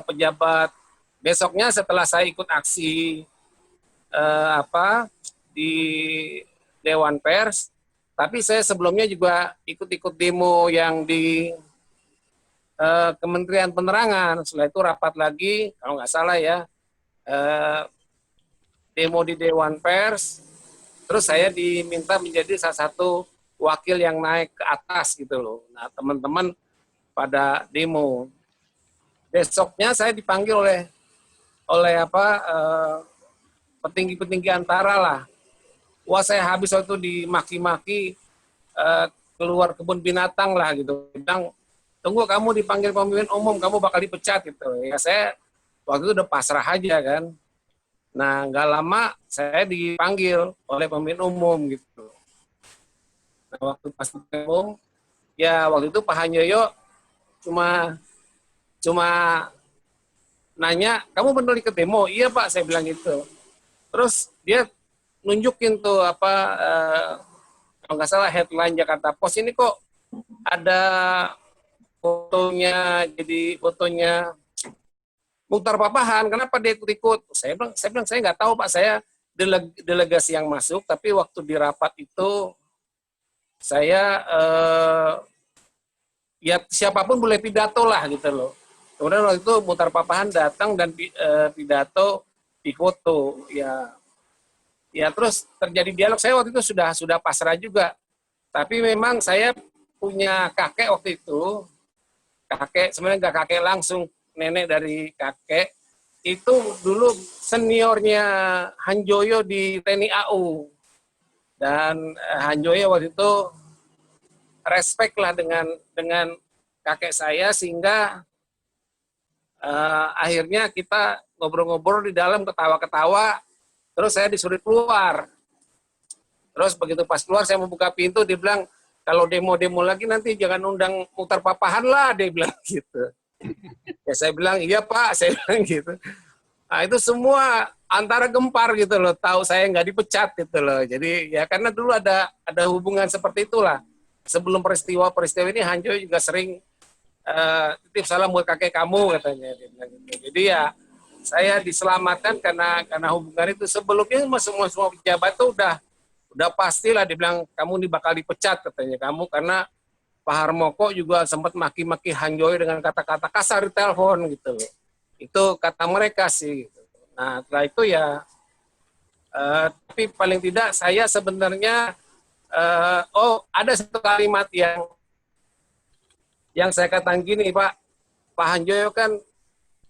pejabat besoknya setelah saya ikut aksi di Dewan Pers, tapi saya sebelumnya juga ikut demo yang di Kementerian Penerangan. Setelah itu rapat lagi, kalau nggak salah ya, demo di Dewan Pers. Terus saya diminta menjadi salah satu wakil yang naik ke atas gitu loh. Nah teman-teman pada demo. Besoknya saya dipanggil oleh petinggi-petinggi antara lah. Wah saya habis waktu dimaki-maki, keluar kebun binatang lah gitu. Bilang, tunggu kamu dipanggil pemimpin umum, kamu bakal dipecat gitu. Ya saya waktu itu udah pasrah aja kan. Nah nggak lama saya dipanggil oleh pemimpin umum gitu. Nah waktu pas umum, ya waktu itu Pak Hanyoyo cuma nanya, kamu benar ikut demo? Iya Pak, saya bilang gitu. Terus dia nunjukin tuh kalau nggak salah headline Jakarta Post ini kok ada fotonya, jadi fotonya Muchtar Papahan, kenapa dia ikut-ikut? Saya bilang saya nggak tahu Pak, saya delegasi yang masuk, tapi waktu di rapat itu saya ya siapapun boleh pidato lah gitu loh. Kemudian waktu itu Muchtar Papahan datang dan pidato di foto ya terus terjadi dialog. Saya waktu itu sudah pasrah juga, tapi memang saya punya kakek waktu itu. Kakek sebenarnya nggak kakek langsung, nenek dari kakek itu dulu seniornya Hanjoyo di TNI AU, dan Hanjoyo waktu itu respect lah dengan kakek saya, sehingga akhirnya kita ngobrol-ngobrol di dalam, ketawa-ketawa, terus saya disuruh keluar. Terus begitu pas keluar saya membuka pintu, dia bilang, kalau demo-demo lagi nanti jangan undang Muchtar Papahan lah, dia bilang gitu. Ya saya bilang, iya Pak, saya bilang gitu. Nah itu semua antara gempar gitu loh, tahu saya nggak dipecat gitu loh. Jadi ya karena dulu ada hubungan seperti itulah. Sebelum peristiwa ini Hanjoyo juga sering titip salam buat kakek kamu katanya. Jadi ya saya diselamatkan karena hubungan itu. Sebelumnya semua pejabat tuh udah pastilah dibilang kamu nih bakal dipecat katanya kamu, karena Pak Harmoko juga sempat maki-maki Hanjoyo dengan kata-kata kasar di telepon gitu loh. Itu kata mereka sih. Gitu. Nah setelah itu ya Tapi paling tidak saya sebenarnya ada satu kalimat yang saya katakan gini, Pak Hanjoyo kan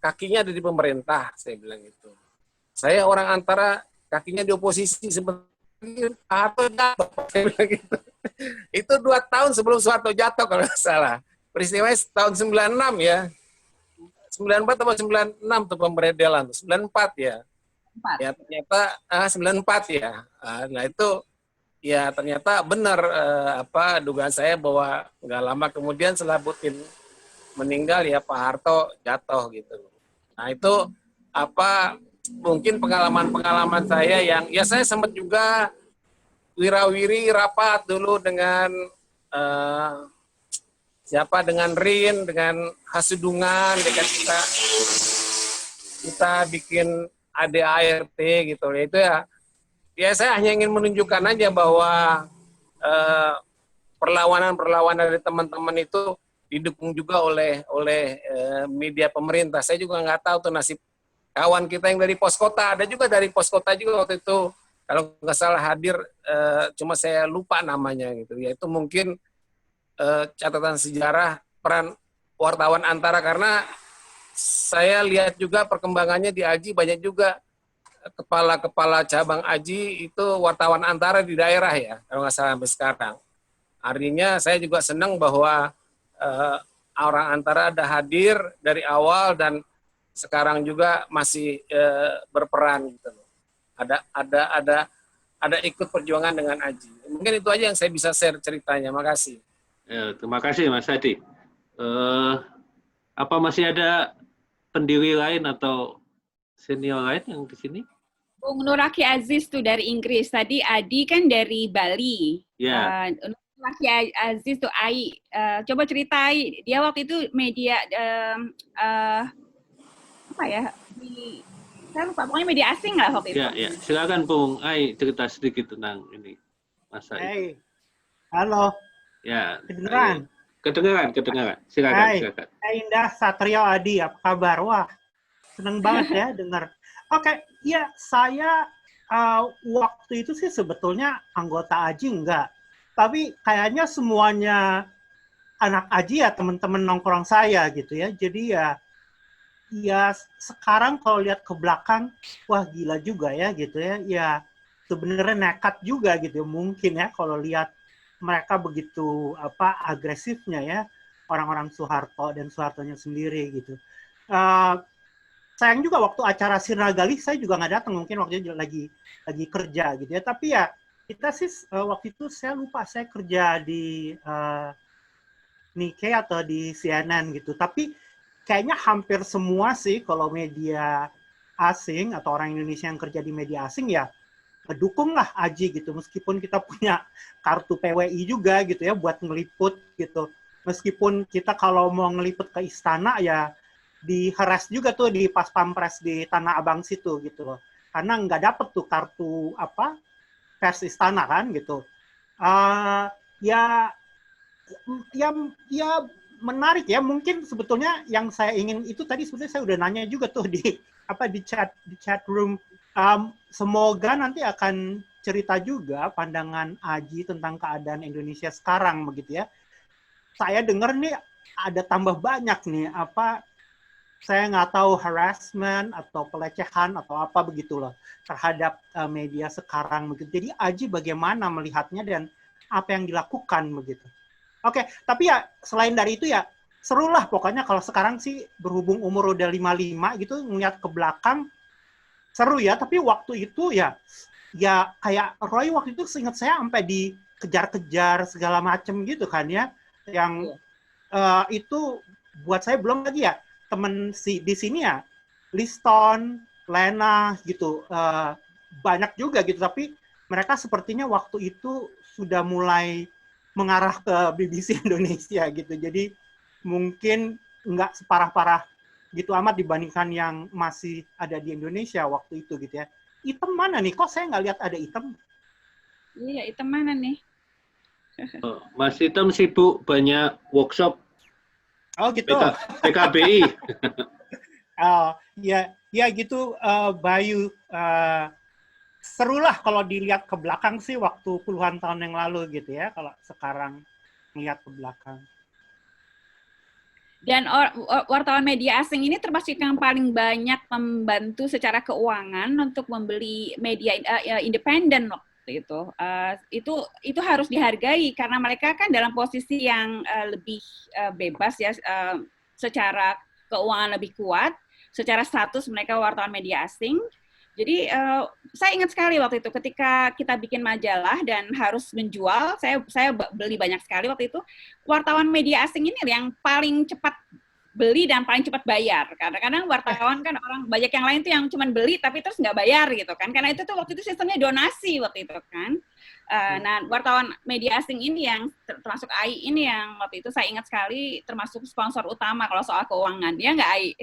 kakinya ada di pemerintah, saya bilang gitu. Saya orang antara kakinya di oposisi sebenarnya atau jatuh, saya bilang gitu. Itu 2 tahun sebelum Soeharto jatuh kalau nggak salah. Peristiwanya tahun 96 ya. 94 atau 96 tuh pemberedelan, 94 ya. 4. Ya ternyata 94 ya. Nah itu ya ternyata benar dugaan saya bahwa nggak lama kemudian setelah Putin meninggal ya Pak Harto jatuh gitu. Nah itu mungkin pengalaman-pengalaman saya yang ya saya sempat juga wirawiri rapat dulu dengan dengan Rin, dengan Hasudungan, dengan kita bikin ADART gitu. Itu ya saya hanya ingin menunjukkan aja bahwa perlawanan dari teman-teman itu didukung juga oleh media pemerintah. Saya juga nggak tahu tuh nasib kawan kita yang dari pos kota. Ada juga dari pos kota juga waktu itu. Kalau nggak salah hadir, cuma saya lupa namanya gitu. Ya itu mungkin catatan sejarah peran wartawan antara, karena saya lihat juga perkembangannya di AJI banyak juga kepala-kepala cabang AJI itu wartawan antara di daerah ya, kalau nggak salah sampai sekarang. Artinya saya juga senang bahwa orang antara ada hadir dari awal dan sekarang juga masih berperan gitu. Ada ikut perjuangan dengan AJI. Mungkin itu aja yang saya bisa share ceritanya. Makasih. Ya, terima kasih Mas Hadi. Apa masih ada pendiri lain atau senior lain yang di sini? Bung Nuraki Aziz tuh dari Inggris. Tadi Adi kan dari Bali. Ya. Nuraki Aziz tuh Ai. Coba ceritai. Dia waktu itu media saya lupa. Pokoknya media asing lah waktu itu. Ya. Silakan Bung Ai cerita sedikit tentang ini masa itu. Halo. Ya. Kedengeran? Kedengeran. Silakan. Indah Satrio Adi, apa kabar? Wah, seneng banget ya dengar. Oke, ya saya waktu itu sih sebetulnya anggota AJI enggak. Tapi kayaknya semuanya anak AJI ya teman-teman nongkrong saya gitu ya. Jadi ya sekarang kalau lihat ke belakang, wah gila juga ya gitu ya. Ya sebenarnya nekat juga gitu mungkin ya kalau lihat mereka begitu agresifnya ya orang-orang Soeharto dan Soehartonya sendiri gitu. Sayang juga waktu acara Sirna Galih saya juga nggak datang, mungkin waktu itu lagi kerja gitu ya. Tapi ya kita sih waktu itu saya lupa saya kerja di Nikkei atau di CNN gitu. Tapi kayaknya hampir semua sih kalau media asing atau orang Indonesia yang kerja di media asing ya dukunglah AJI gitu, meskipun kita punya kartu PWI juga gitu ya buat ngeliput gitu. Meskipun kita kalau mau ngeliput ke istana ya diheres juga tuh di pas pampres di Tanah Abang situ gitu loh. Karena nggak dapet tuh kartu pers istana kan gitu. Ya menarik ya. Mungkin sebetulnya yang saya ingin itu tadi sebetulnya saya udah nanya juga tuh di chat room. Semoga nanti akan cerita juga pandangan AJI tentang keadaan Indonesia sekarang begitu ya. Saya dengar nih ada tambah banyak nih saya nggak tahu harassment atau pelecehan atau apa begitu loh terhadap media sekarang begitu. Jadi AJI bagaimana melihatnya dan apa yang dilakukan begitu. Oke, tapi ya selain dari itu ya seru lah pokoknya kalau sekarang sih berhubung umur udah 55 gitu ngeliat ke belakang seru ya, tapi waktu itu ya kayak Roy waktu itu seingat saya sampai dikejar-kejar segala macem gitu kan ya, yang itu buat saya belum lagi ya temen di sini ya Liston, Lena gitu banyak juga gitu, tapi mereka sepertinya waktu itu sudah mulai mengarah ke BBC Indonesia gitu, jadi mungkin nggak separah-parah gitu amat dibandingkan yang masih ada di Indonesia waktu itu gitu ya. Item mana nih? Kok saya nggak lihat ada item? Iya, item mana nih? Mas Item sibuk banyak workshop. Oh gitu. PKBI. Ya gitu Bayu. serulah kalau dilihat ke belakang sih waktu puluhan tahun yang lalu gitu ya, kalau sekarang melihat ke belakang. Dan wartawan media asing ini termasuk yang paling banyak membantu secara keuangan untuk membeli media independen waktu itu. Itu harus dihargai karena mereka kan dalam posisi yang lebih bebas ya, secara keuangan lebih kuat, secara status mereka wartawan media asing. Jadi saya ingat sekali waktu itu ketika kita bikin majalah dan harus menjual, saya beli banyak sekali waktu itu. Wartawan media asing ini yang paling cepat beli dan paling cepat bayar. Kadang-kadang wartawan kan orang banyak yang lain tuh yang cuma beli tapi terus nggak bayar gitu kan. Karena itu tuh waktu itu sistemnya donasi waktu itu kan. Nah, wartawan media asing ini yang termasuk AI ini yang waktu itu saya ingat sekali termasuk sponsor utama kalau soal keuangan. Ya nggak AI?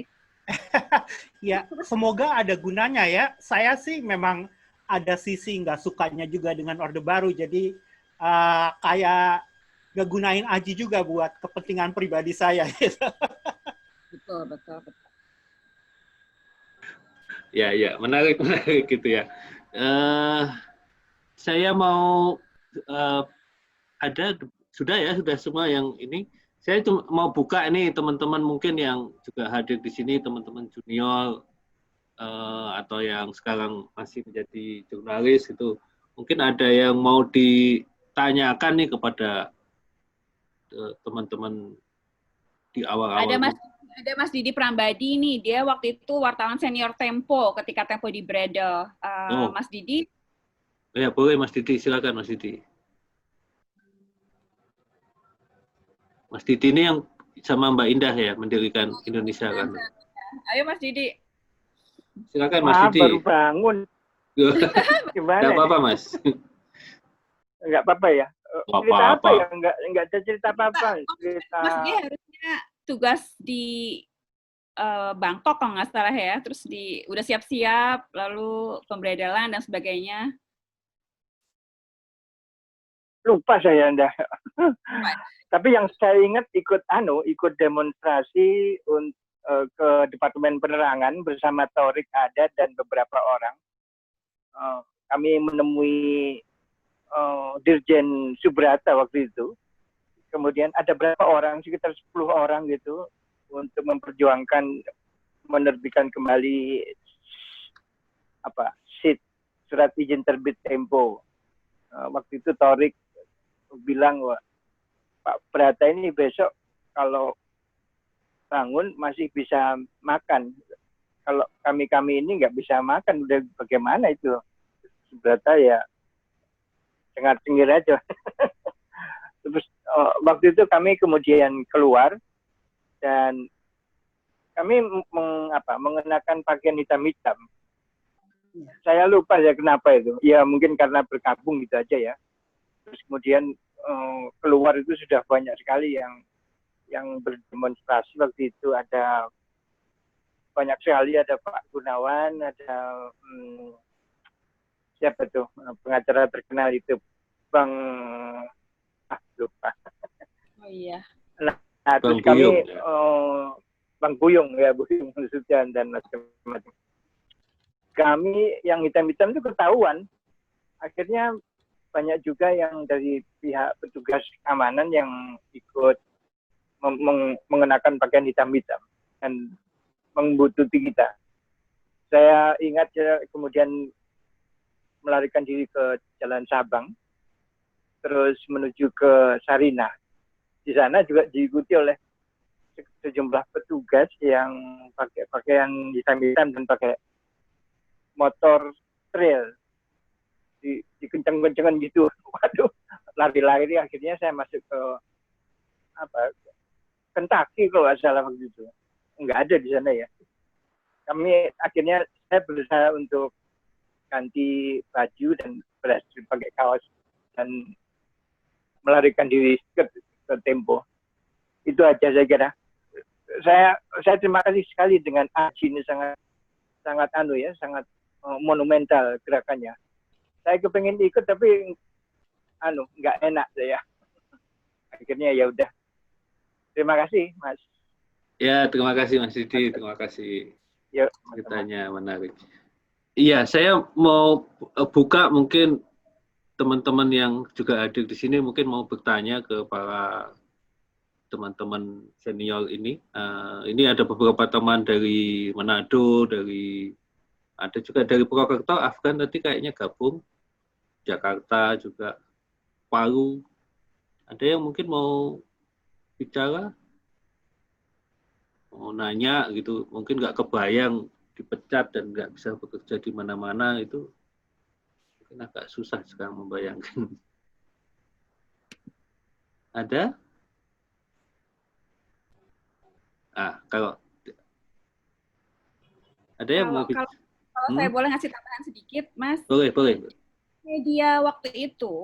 Ya, semoga ada gunanya ya. Saya sih memang ada sisi nggak sukanya juga dengan Orde Baru. Jadi kayak nggak gunain Aji juga buat kepentingan pribadi saya. Gitu. Betul. Ya, menarik gitu ya. Saya mau sudah semua yang ini. Saya cuma mau buka ini teman-teman mungkin yang juga hadir di sini, teman-teman junior atau yang sekarang masih menjadi jurnalis itu, mungkin ada yang mau ditanyakan nih kepada teman-teman di awal-awal. Ada Mas Didi Prambadi nih, dia waktu itu wartawan senior Tempo ketika Tempo di Bredel. Mas Didi? Ya boleh Mas Didi, silakan Mas Didi. Mas Didi ini yang sama Mbak Indah ya, mendirikan Indonesia kan. Ayo Mas Didi. Silakan Mas Didi. Baru bangun. Gimana? Nggak apa-apa Mas. Nggak apa-apa ya. Cerita apa ya? Nggak ada cerita apa-apa. Mas Didi harusnya tugas di Bangkok kalau nggak salah ya. Terus udah siap-siap, lalu pemberedalan dan sebagainya. Lupa saya Anda. Tapi yang saya ingat ikut demonstrasi ke Departemen Penerangan bersama Torik Adat dan beberapa orang. Kami menemui Dirjen Subrata waktu itu. Kemudian ada berapa orang, sekitar 10 orang gitu, untuk memperjuangkan menerbitkan kembali surat izin terbit Tempo. Waktu itu Torik bilang, Pak Brata ini besok kalau bangun masih bisa makan. Kalau kami ini nggak bisa makan, udah bagaimana itu? Brata ya cengar-cengir aja. Terus waktu itu kami kemudian keluar dan kami mengenakan pakaian hitam-hitam. Saya lupa ya kenapa itu. Ya mungkin karena bergabung gitu aja ya. Terus kemudian keluar itu sudah banyak sekali yang berdemonstrasi waktu itu. Ada banyak sekali, ada Pak Gunawan, ada siapa tuh pengacara terkenal itu, Bang lupa. Oh iya. Nah terus kami Bang Buyung Nasution dan macam-macam. Kami yang hitam-hitam itu ketahuan. Akhirnya banyak juga yang dari pihak petugas keamanan yang ikut mengenakan pakaian hitam-hitam dan membuntuti kita. Saya ingat kemudian melarikan diri ke Jalan Sabang, terus menuju ke Sarinah. Di sana juga diikuti oleh sejumlah petugas yang pakai pakaian hitam-hitam dan pakai motor trail. Dikenceng-kencengan gitu. Waduh, lari-lari akhirnya saya masuk ke Kentucky kalau nggak salah waktu itu. Nggak ada di sana ya. Akhirnya saya berusaha untuk ganti baju dan berhasil pakai kaos dan melarikan diri ke Tempo. Itu aja saya kira. Saya terima kasih sekali dengan Aji ini sangat sangat monumental gerakannya. Saya kepengen ikut tapi nggak enak saya. Akhirnya ya udah. Terima kasih Mas. Ya terima kasih Mas Didi, terima kasih Yuk, ceritanya menarik. Iya, saya mau buka mungkin teman-teman yang juga hadir di sini mungkin mau bertanya ke para teman-teman senior ini. Ini ada beberapa teman dari Manado, ada juga dari Purwokerto, Afgan tadi kayaknya gabung, Jakarta juga, Palu. Ada yang mungkin mau bicara, mau nanya gitu, mungkin nggak kebayang dipecat dan nggak bisa bekerja di mana-mana, itu mungkin agak susah sekarang membayangkan. Ada? Kalau ada yang mau kalau saya boleh ngasih tambahan sedikit, Mas. Boleh. Media waktu itu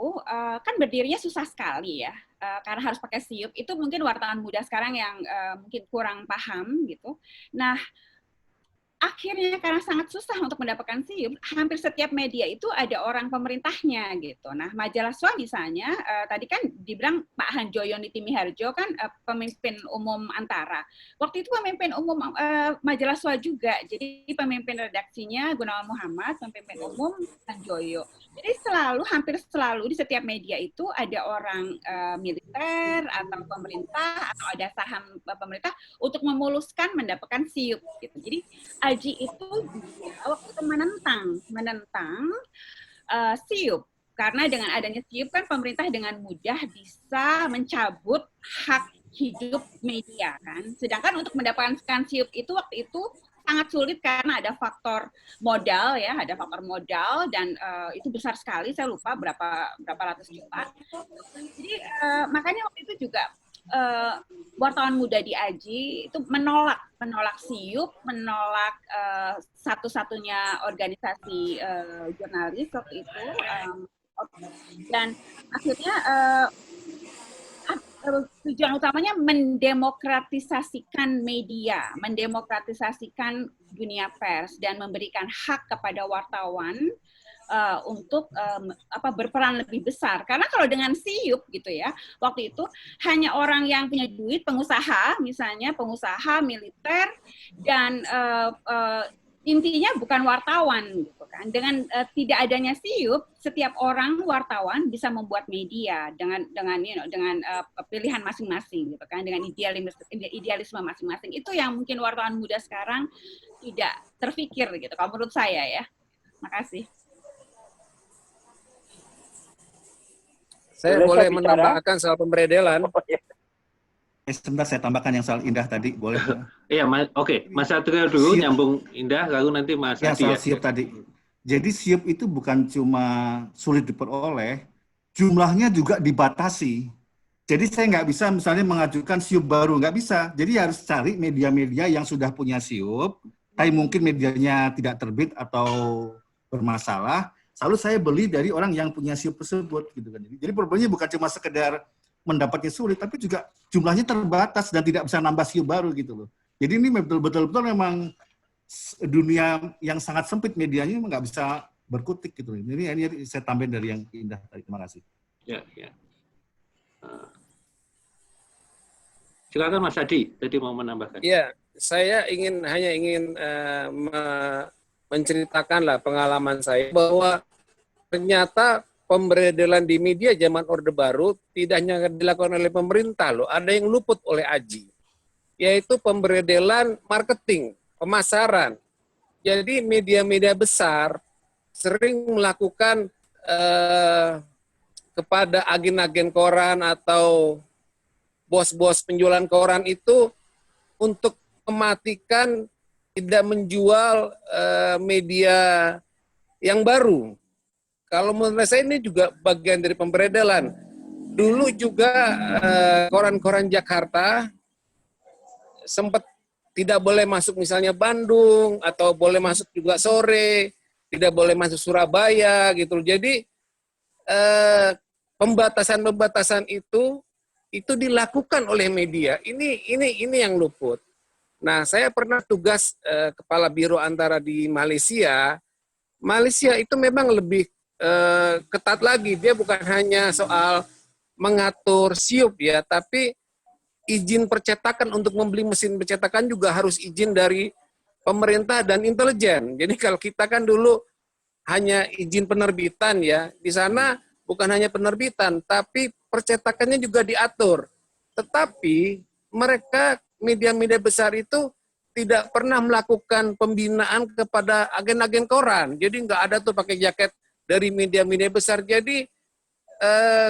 kan berdirinya susah sekali ya, karena harus pakai siup. Itu mungkin wartawan muda sekarang yang mungkin kurang paham gitu. Nah, akhirnya karena sangat susah untuk mendapatkan siup, hampir setiap media itu ada orang pemerintahnya gitu. Nah, Majalah SWA misalnya, tadi kan dibilang Pak Hanjoyo Nitimiharjo kan pemimpin umum Antara. Waktu itu pemimpin umum Majalah SWA juga, jadi pemimpin redaksinya Gunawan Muhammad, pemimpin umum Hanjoyo. Jadi hampir selalu di setiap media itu ada orang militer atau pemerintah atau ada saham pemerintah untuk memuluskan mendapatkan siup gitu. Jadi Aji itu waktu itu menentang siup, karena dengan adanya siup kan pemerintah dengan mudah bisa mencabut hak hidup media kan. Sedangkan untuk mendapatkan siup itu waktu itu sangat sulit karena ada faktor modal ya, dan itu besar sekali, saya lupa berapa ratus juta. Jadi makanya waktu itu juga wartawan muda di AJI itu menolak siup, menolak satu-satunya organisasi jurnalis waktu itu, dan akhirnya tujuan utamanya mendemokratisasikan media, mendemokratisasikan dunia pers, dan memberikan hak kepada wartawan untuk berperan lebih besar. Karena kalau dengan siup gitu ya, waktu itu hanya orang yang punya duit, pengusaha misalnya, pengusaha, militer, dan intinya bukan wartawan gitu kan. Dengan tidak adanya siup, setiap orang wartawan bisa membuat media dengan pilihan masing-masing gitu kan, dengan idealisme masing-masing. Itu yang mungkin wartawan muda sekarang tidak terfikir gitu kalau menurut saya ya. Makasih. Saya boleh menambahkan soal pemberedelan. Sebentar saya tambahkan yang soal Indah tadi, boleh? Iya, oke. Mas Satrio dulu siup. Nyambung Indah, lalu nanti Mas Adi. Soal siup tadi. Jadi siup itu bukan cuma sulit diperoleh, jumlahnya juga dibatasi. Jadi saya nggak bisa misalnya mengajukan siup baru, nggak bisa. Jadi harus cari media-media yang sudah punya siup, tapi mungkin medianya tidak terbit atau bermasalah, selalu saya beli dari orang yang punya siup tersebut gitu kan. Jadi problemnya bukan cuma sekedar mendapatnya sulit, tapi juga jumlahnya terbatas dan tidak bisa nambah siup baru gitu loh. Jadi ini betul-betul memang dunia yang sangat sempit, medianya nggak bisa berkutik gitu loh. Ini saya tambahin dari yang Indah tadi. Terima kasih. Ya. Silakan Mas Adi, tadi mau menambahkan. Ya, saya hanya ingin menceritakanlah pengalaman saya bahwa ternyata pemberedelan di media zaman Orde Baru tidak hanya dilakukan oleh pemerintah loh, ada yang luput oleh AJI, yaitu pemberedelan marketing, pemasaran. Jadi media-media besar sering melakukan kepada agen-agen koran atau bos-bos penjualan koran itu untuk mematikan, tidak menjual media yang baru. Kalau menurut saya ini juga bagian dari pemberedelan. Dulu juga koran-koran Jakarta sempat tidak boleh masuk misalnya Bandung, atau boleh masuk juga sore, tidak boleh masuk Surabaya gitu. Jadi pembatasan-pembatasan itu dilakukan oleh media. Ini yang luput. Nah, saya pernah tugas kepala biro Antara di Malaysia. Malaysia itu memang lebih ketat lagi. Dia bukan hanya soal mengatur siup ya, tapi izin percetakan untuk membeli mesin percetakan juga harus izin dari pemerintah dan intelijen. Jadi kalau kita kan dulu hanya izin penerbitan ya, di sana bukan hanya penerbitan, tapi percetakannya juga diatur. Tetapi mereka media-media besar itu tidak pernah melakukan pembinaan kepada agen-agen koran. Jadi nggak ada tuh pakai jaket dari media-media besar. Jadi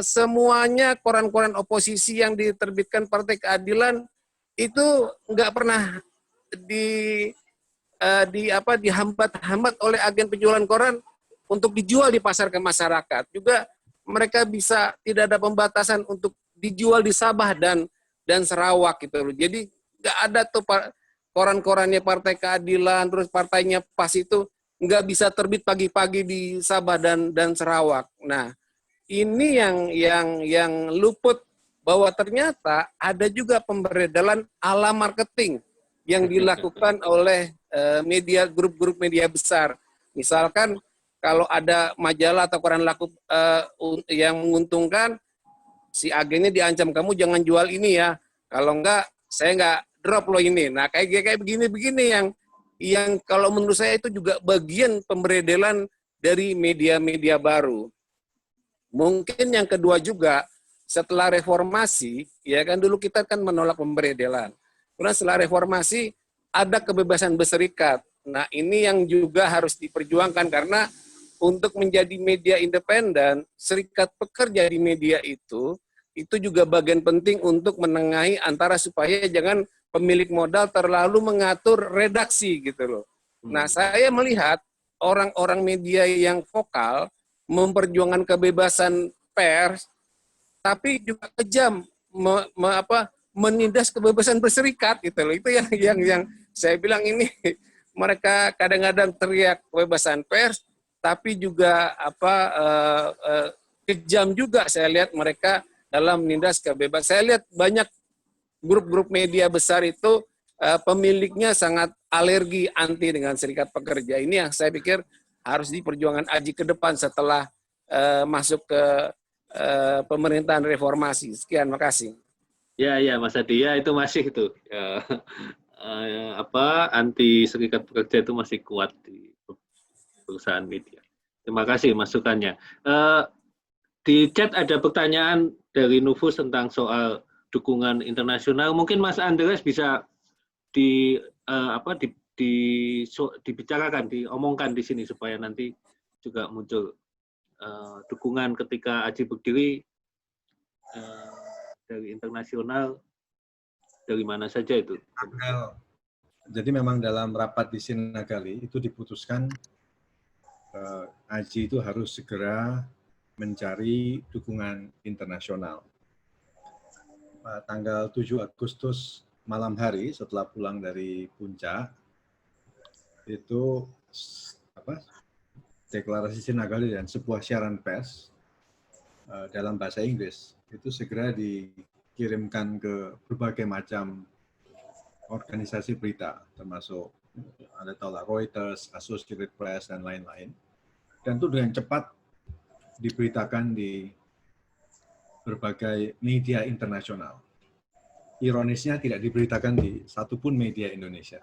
semuanya koran-koran oposisi yang diterbitkan Partai Keadilan itu nggak pernah dihambat-hambat oleh agen penjualan koran untuk dijual di pasar ke masyarakat. Juga mereka bisa tidak ada pembatasan untuk dijual di Sabah dan Sarawak gitu loh. Jadi nggak ada tuh koran-korannya Partai Keadilan, terus partainya PAS itu nggak bisa terbit pagi-pagi di Sabah dan Sarawak. Nah, ini yang luput bahwa ternyata ada juga pemberedelan ala marketing yang dilakukan oleh media grup-grup media besar. Misalkan kalau ada majalah atau koran laku yang menguntungkan, si agennya diancam, kamu jangan jual ini ya. Kalau enggak, saya enggak drop loh ini. Nah, kayak begini-begini yang kalau menurut saya itu juga bagian pemberedelan dari media-media baru. Mungkin yang kedua juga, setelah reformasi, ya kan dulu kita kan menolak pemberedelan. Kemudian setelah reformasi, ada kebebasan berserikat. Nah, ini yang juga harus diperjuangkan karena untuk menjadi media independen, serikat pekerja di media itu juga bagian penting untuk menengahi antara supaya jangan pemilik modal terlalu mengatur redaksi gitu loh. Nah, saya melihat orang-orang media yang vokal memperjuangkan kebebasan pers, tapi juga kejam menindas kebebasan berserikat gitu loh. Itu yang saya bilang ini mereka kadang-kadang teriak kebebasan pers, tapi juga kejam juga saya lihat mereka dalam menindas kebebasan. Saya lihat banyak grup-grup media besar itu pemiliknya sangat alergi anti dengan serikat pekerja. Ini yang saya pikir harus diperjuangkan Aji ke depan setelah masuk ke pemerintahan reformasi. Sekian, makasih. Ya, Mas Adi, ya itu masih itu anti serikat pekerja itu masih kuat di perusahaan media. Terima kasih masukannya. Di chat ada pertanyaan dari Nufus tentang soal dukungan internasional. Mungkin Mas Andreas bisa dibicarakan, diomongkan di sini supaya nanti juga muncul dukungan ketika Aji berdiri dari internasional, dari mana saja itu. Jadi memang dalam rapat di Sinagali itu diputuskan Aji itu harus segera mencari dukungan internasional. Tanggal 7 Agustus malam hari setelah pulang dari Puncak, itu deklarasi Sinagali dan sebuah siaran pers dalam bahasa Inggris itu segera dikirimkan ke berbagai macam organisasi berita, termasuk Anda tahu lah Reuters, Associated Press, dan lain-lain. Dan itu dengan cepat diberitakan di berbagai media internasional. Ironisnya tidak diberitakan di satupun media Indonesia.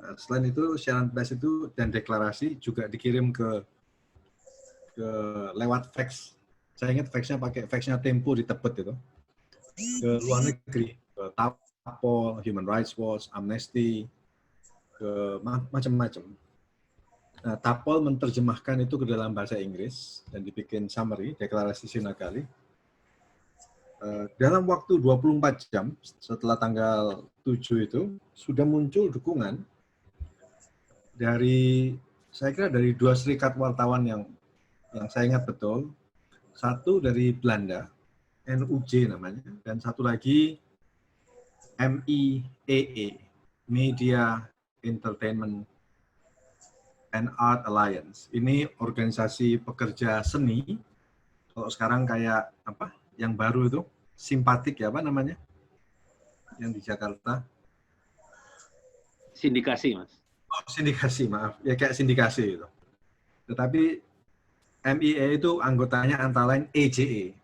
Nah, selain itu, siaran pers itu dan deklarasi juga dikirim ke lewat fax. Saya ingat faxnya Tempo di Tebet itu, ke luar negeri, ke Tapol, Human Rights Watch, Amnesty, ke macam-macam. Nah, Tapol menerjemahkan itu ke dalam bahasa Inggris dan dibikin summary, deklarasi Sinagali. Dalam waktu 24 jam setelah tanggal 7 itu, sudah muncul dukungan dari, saya kira dari 2 serikat wartawan yang saya ingat betul. Satu dari Belanda, NUJ namanya, dan satu lagi MEAA, Media Entertainment and Art Alliance. Ini organisasi pekerja seni. Kalau sekarang kayak apa? Yang baru itu simpatik ya, apa namanya? Yang di Jakarta. Sindikasi, Mas. Oh, sindikasi, maaf. Ya kayak sindikasi itu. Tetapi MEA itu anggotanya antara lain AJA,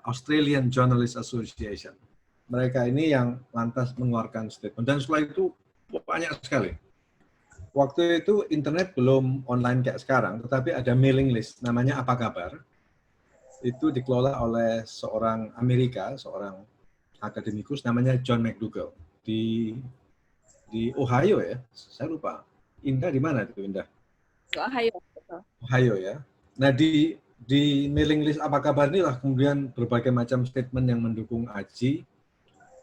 Australian Journalist Association. mereka ini yang lantas mengeluarkan statement. Dan setelah itu banyak sekali. Waktu itu internet belum online kayak sekarang, tetapi ada mailing list, namanya Apa Kabar. Itu dikelola oleh seorang Amerika, seorang akademikus, namanya John McDougall. Di Ohio ya, saya lupa. Indah di mana itu Indah? Ohio. Ohio ya. Nah di mailing list Apa Kabar inilah kemudian berbagai macam statement yang mendukung Aji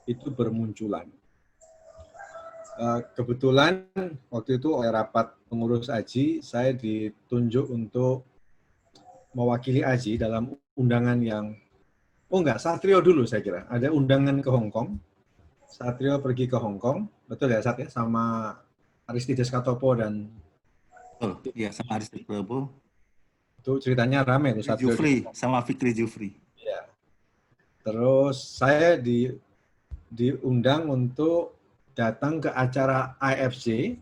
itu bermunculan. Kebetulan waktu itu oleh rapat pengurus Aji, saya ditunjuk untuk mewakili Aji dalam undangan yang, Satrio dulu saya kira. Ada undangan ke Hong Kong. Satrio pergi ke Hong Kong, betul ya Sat ya, sama Aristides Katopo dan iya sama Aristides Katopo. Itu ceritanya rame tuh Satrio. Jufri sama Fikri Jufri. Ya. Terus saya diundang untuk datang ke acara IFC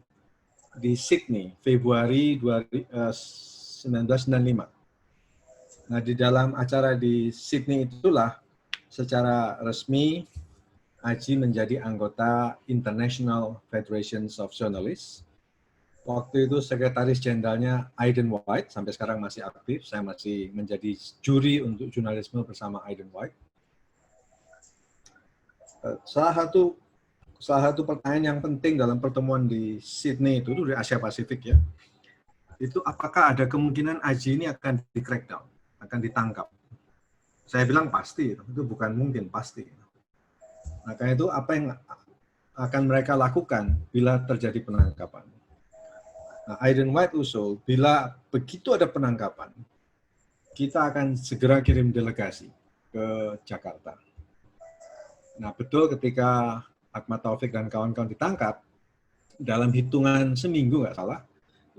di Sydney, Februari 1995. Nah, di dalam acara di Sydney itulah secara resmi Aji menjadi anggota International Federation of Journalists. Waktu itu sekretaris jenderalnya Aidan White, sampai sekarang masih aktif. Saya masih menjadi juri untuk jurnalisme bersama Aidan White. Salah satu pertanyaan yang penting dalam pertemuan di Sydney itu di Asia Pasifik ya, itu apakah ada kemungkinan Aji ini akan di crackdown, akan ditangkap? Saya bilang pasti, itu bukan mungkin, pasti. Nah, karena itu apa yang akan mereka lakukan bila terjadi penangkapan? Nah, Aidan White usul, bila begitu ada penangkapan, kita akan segera kirim delegasi ke Jakarta. Nah, betul ketika Ahmad Taufik dan kawan-kawan ditangkap, dalam hitungan seminggu nggak salah,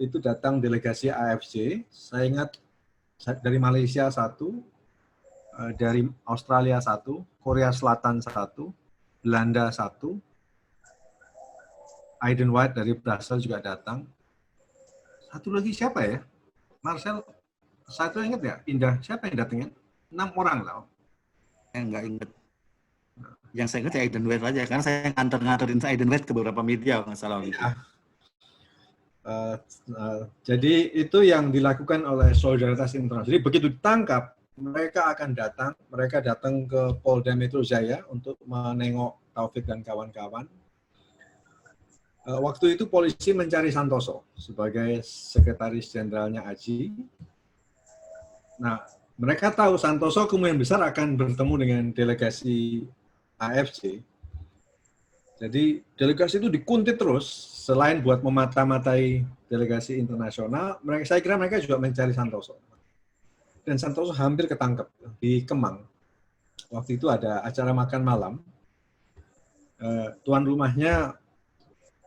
itu datang delegasi AFC, saya ingat dari Malaysia 1, dari Australia 1, Korea Selatan 1, Belanda 1, Aidan White dari Brussels juga datang. Satu lagi siapa ya? Marcel, satu ingat ya? Indah, siapa yang datangnya? 6 orang tau. Saya nggak ingat. Yang saya ingat ya Aidan White aja, karena saya nganterin Aidan White ke beberapa media nggak salah. Ya. Jadi itu yang dilakukan oleh Solidaritas Internasional. Jadi begitu ditangkap, mereka datang ke Polda Metro Jaya untuk menengok Taufik dan kawan-kawan. Waktu itu polisi mencari Santoso sebagai sekretaris jenderalnya Aji. Nah, mereka tahu Santoso kemungkinan besar akan bertemu dengan delegasi AFC. Jadi delegasi itu dikuntit terus, selain buat memata-matai delegasi internasional, saya kira mereka juga mencari Santoso. Dan Santoso hampir ketangkep di Kemang. Waktu itu ada acara makan malam. Tuan rumahnya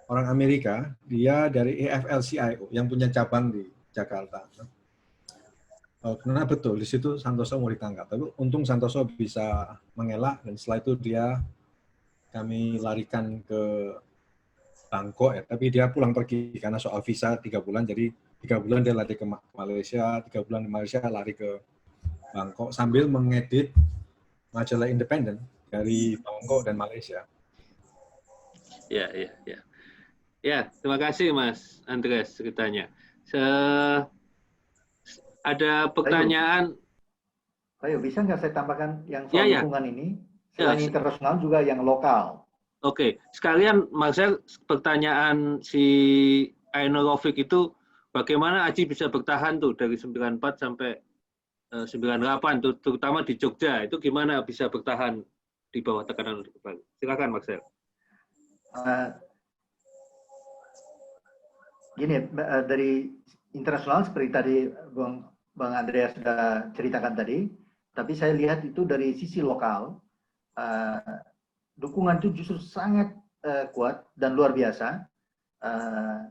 orang Amerika, dia dari AFL-CIO yang punya cabang di Jakarta. Karena betul, di situ Santoso mau ditangkap. Tapi untung Santoso bisa mengelak, dan setelah itu kami larikan ke Bangkok ya. Tapi dia pulang pergi karena soal visa 3 bulan, jadi 3 bulan dia lari ke Malaysia, 3 bulan di Malaysia lari ke Bangkok, sambil mengedit majalah independen dari Bangkok dan Malaysia. Ya. Ya, terima kasih Mas Andreas ceritanya. Ada pertanyaan. Ayo, bisa nggak saya tambahkan yang soal dukungan ini? Selain internasional juga yang lokal. Oke, sekalian Marcel, pertanyaan si Ainul Rafiq itu bagaimana Aji bisa bertahan tuh dari 94 sampai 98 tuh, terutama di Jogja, itu gimana bisa bertahan di bawah tekanan Orde Baru? Silakan Marcel. Gini, dari internasional seperti tadi Bang Andreas sudah ceritakan tadi, tapi saya lihat itu dari sisi lokal, dukungan itu justru sangat kuat dan luar biasa,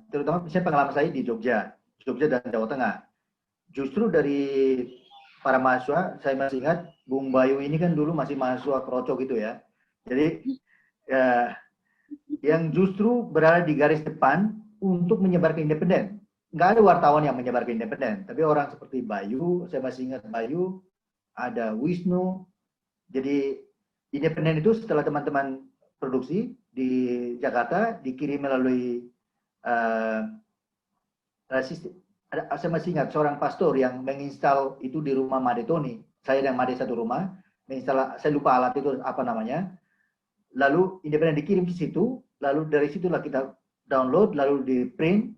terutama misalnya pengalaman saya di Jogja dan Jawa Tengah. Justru dari para mahasiswa, saya masih ingat Bung Bayu ini kan dulu masih mahasiswa kroco gitu ya. Jadi yang justru berada di garis depan untuk menyebarkan independen. Nggak ada wartawan yang menyebarkan independen, tapi orang seperti Bayu, saya masih ingat Bayu, ada Wisnu. Jadi Independen itu setelah teman-teman produksi di Jakarta dikirim melalui saya masih ingat seorang pastor yang menginstal itu di rumah Made Tony. Saya dan Made satu rumah, menginstal, saya lupa alat itu apa namanya. Lalu independen dikirim ke situ, lalu dari situlah kita download, lalu di print,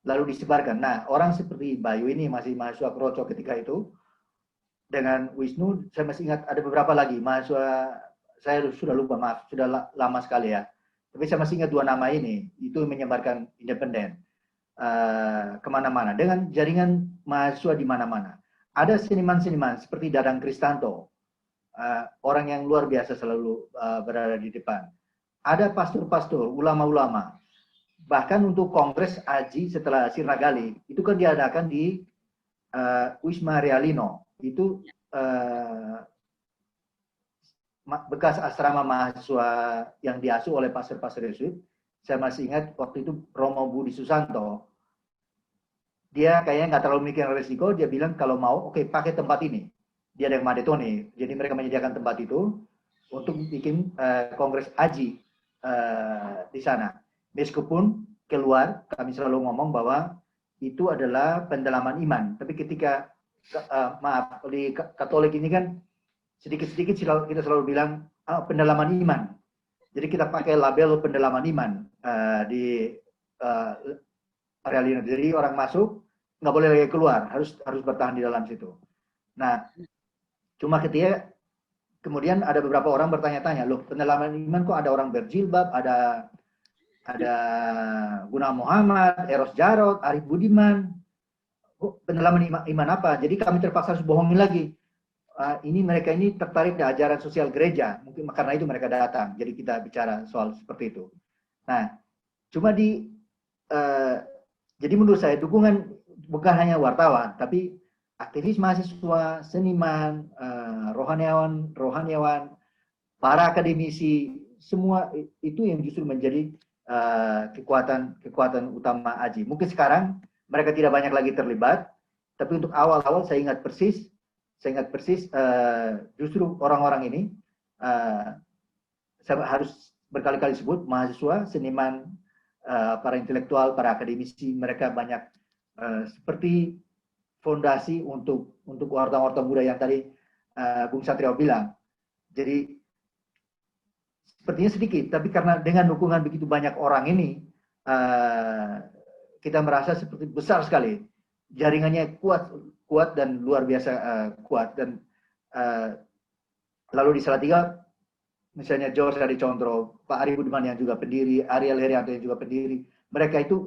lalu disebarkan. Nah, orang seperti Bayu ini masih mahasiswa Kroco ketika itu, dengan Wisnu, saya masih ingat ada beberapa lagi mahasiswa, saya sudah lupa, maaf, sudah lama sekali ya. Tapi saya masih ingat 2 nama ini, itu menyebarkan independen kemana-mana, dengan jaringan mahasiswa di mana-mana. Ada seniman-seniman seperti Dadang Kristanto, orang yang luar biasa selalu berada di depan. Ada pastor-pastor, ulama-ulama. Bahkan untuk Kongres Aji setelah Sirnagali, itu kan diadakan di Wisma Realino. Itu bekas asrama mahasiswa yang diasuh oleh pastor-pastor Yesuit. Saya masih ingat waktu itu Romo Budi Susanto. Dia kayaknya nggak terlalu mikir resiko, dia bilang kalau mau, oke, pakai tempat ini. Dia ada yang Made Tony, jadi mereka menyediakan tempat itu untuk bikin Kongres Aji di sana. Meskipun keluar, kami selalu ngomong bahwa itu adalah pendalaman iman. Tapi ketika, maaf, di Katolik ini kan sedikit-sedikit kita selalu bilang pendalaman iman. Jadi kita pakai label pendalaman iman di Realino. Jadi orang masuk nggak boleh lagi keluar, harus bertahan di dalam situ. Nah, cuma ketika kemudian ada beberapa orang bertanya-tanya, loh, pendalaman iman kok ada orang berjilbab, ada Guna Muhammad, Eros Jarot, Arif Budiman, kok pendalaman iman apa? Jadi kami terpaksa harus bohongin lagi. Mereka ini tertarik di ajaran sosial gereja, mungkin karena itu mereka datang. Jadi kita bicara soal seperti itu. Nah, cuma jadi menurut saya dukungan bukan hanya wartawan, tapi aktivis mahasiswa, seniman, rohaniawan, para akademisi, semua itu yang justru menjadi kekuatan utama Aji. Mungkin sekarang mereka tidak banyak lagi terlibat, tapi untuk awal-awal saya ingat persis justru orang-orang ini saya harus berkali-kali sebut mahasiswa, seniman, para intelektual, para akademisi, mereka banyak seperti fondasi untuk wartawan-wartawan muda yang tadi Bung Satrio bilang. Jadi sepertinya sedikit, tapi karena dengan dukungan begitu banyak orang ini, kita merasa seperti besar sekali. Jaringannya kuat dan luar biasa kuat. Dan lalu di Salatiga, misalnya George dari Condro, Pak Ari Budiman yang juga pendiri, Ariel Herianto yang juga pendiri, mereka itu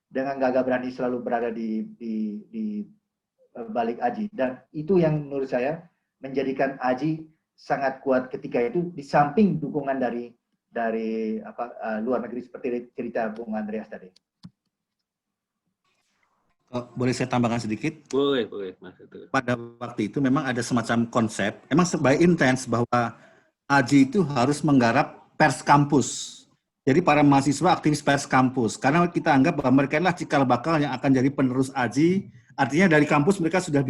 dengan gagah berani selalu berada di balik Aji. Dan itu yang menurut saya menjadikan Aji sangat kuat ketika itu, di samping dukungan dari luar negeri seperti cerita Bung Andreas tadi. Boleh saya tambahkan sedikit? Boleh, Mas. Pada waktu itu memang ada semacam konsep, emang sebaik intens bahwa Aji itu harus menggarap pers kampus. Jadi para mahasiswa aktivis pers kampus. Karena kita anggap bahwa mereka adalah cikal bakal yang akan jadi penerus Aji. Artinya dari kampus mereka sudah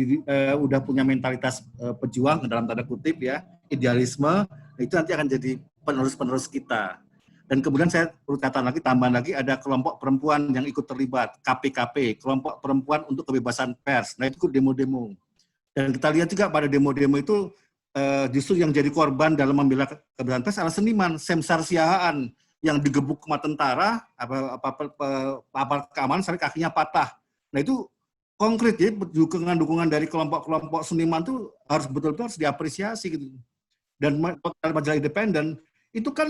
punya mentalitas pejuang dalam tanda kutip ya, idealisme. Itu nanti akan jadi penerus-penerus kita. Dan kemudian saya perlu tambahan lagi ada kelompok perempuan yang ikut terlibat, KPKP, kelompok perempuan untuk kebebasan pers. Nah itu ikut demo-demo. Dan kita lihat juga pada demo-demo itu justru yang jadi korban dalam membela kebebasan pers adalah seniman, Semsar Siahaan yang digebuk sama tentara, aparat keamanan sampai kakinya patah. Nah itu konkret ya, dukungan dari kelompok-kelompok seniman itu harus betul-betul harus diapresiasi gitu. Dan majalah independen itu kan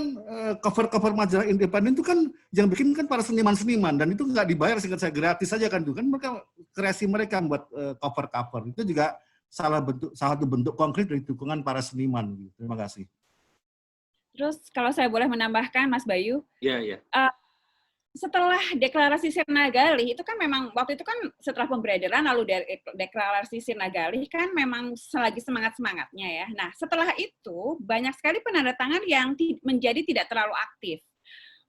cover majalah independen itu kan yang bikin kan para seniman-seniman, dan itu nggak dibayar, singkat saya gratis saja kan, itu kan mereka kreasi mereka buat cover itu juga salah satu bentuk konkret dari dukungan para seniman. Terima kasih. Terus kalau saya boleh menambahkan, Mas Bayu, Iya. Setelah deklarasi Sirnagali itu kan memang waktu itu kan setelah pemberedaran lalu deklarasi Sirnagali kan memang selagi semangat-semangatnya ya. Nah, setelah itu banyak sekali penandatangan yang menjadi tidak terlalu aktif.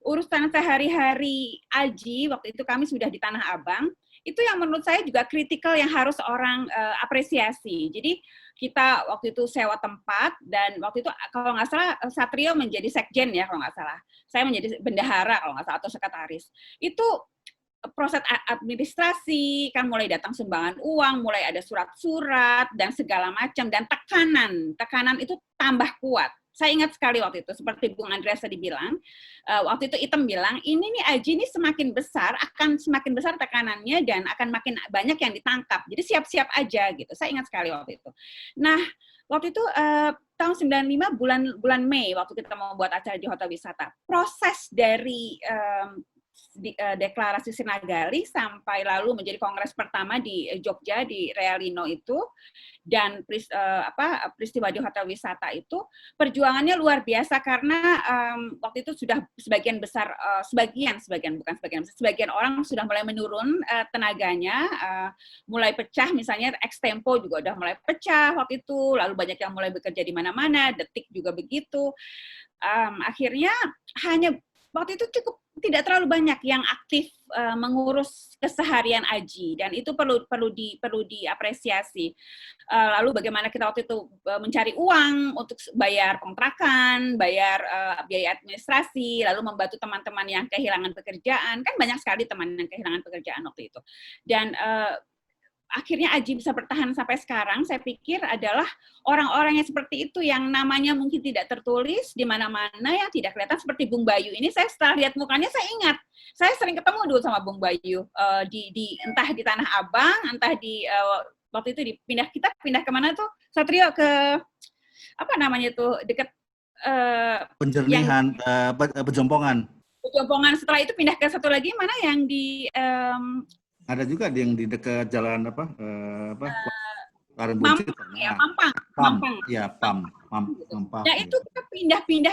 Urusan sehari-hari Aji waktu itu kami sudah di Tanah Abang, Itu yang menurut saya juga kritikal yang harus orang apresiasi. Jadi kita waktu itu sewa tempat, dan waktu itu kalau nggak salah Satrio menjadi sekjen ya kalau nggak salah. Saya menjadi bendahara kalau nggak salah, atau sekretaris. Itu proses administrasi, kan mulai datang sumbangan uang, mulai ada surat-surat, dan segala macam, dan tekanan itu tambah kuat. Saya ingat sekali waktu itu, seperti Bung Andreas tadi bilang, waktu itu Item bilang, ini nih Aji ini semakin besar, akan semakin besar tekanannya, dan akan makin banyak yang ditangkap, jadi siap-siap aja gitu. Saya ingat sekali waktu itu. Nah, waktu itu tahun 95 bulan Mei, waktu kita mau buat acara di Hotel Wisata, proses dari deklarasi Sirnagali sampai lalu menjadi kongres pertama di Jogja di Realino itu, dan peristiwa di Hotel Wisata itu, perjuangannya luar biasa karena waktu itu sudah sebagian orang sudah mulai menurun tenaganya, mulai pecah, misalnya Extempo juga udah mulai pecah waktu itu, lalu banyak yang mulai bekerja di mana-mana, Detik juga begitu. Akhirnya hanya waktu itu cukup tidak terlalu banyak yang aktif mengurus keseharian Aji, dan itu perlu diapresiasi. Lalu bagaimana kita waktu itu mencari uang untuk bayar kontrakan, bayar biaya administrasi, lalu membantu teman-teman yang kehilangan pekerjaan, kan banyak sekali teman yang kehilangan pekerjaan waktu itu. Dan akhirnya Aji bisa bertahan sampai sekarang, saya pikir adalah orang-orang yang seperti itu, yang namanya mungkin tidak tertulis di mana-mana, yang tidak kelihatan, seperti Bung Bayu ini. Saya setelah lihat mukanya, saya ingat, saya sering ketemu dulu sama Bung Bayu, entah di Tanah Abang, entah di, waktu itu kita pindah kemana tuh, Satrio, ke, apa namanya tuh, dekat, Penjernihan, Pejompongan. Pejompongan, setelah itu pindah ke satu lagi, mana yang di, Ada juga yang di dekat jalan Mampang, ya, Mampang. Ya, Mampang. Nah, itu kita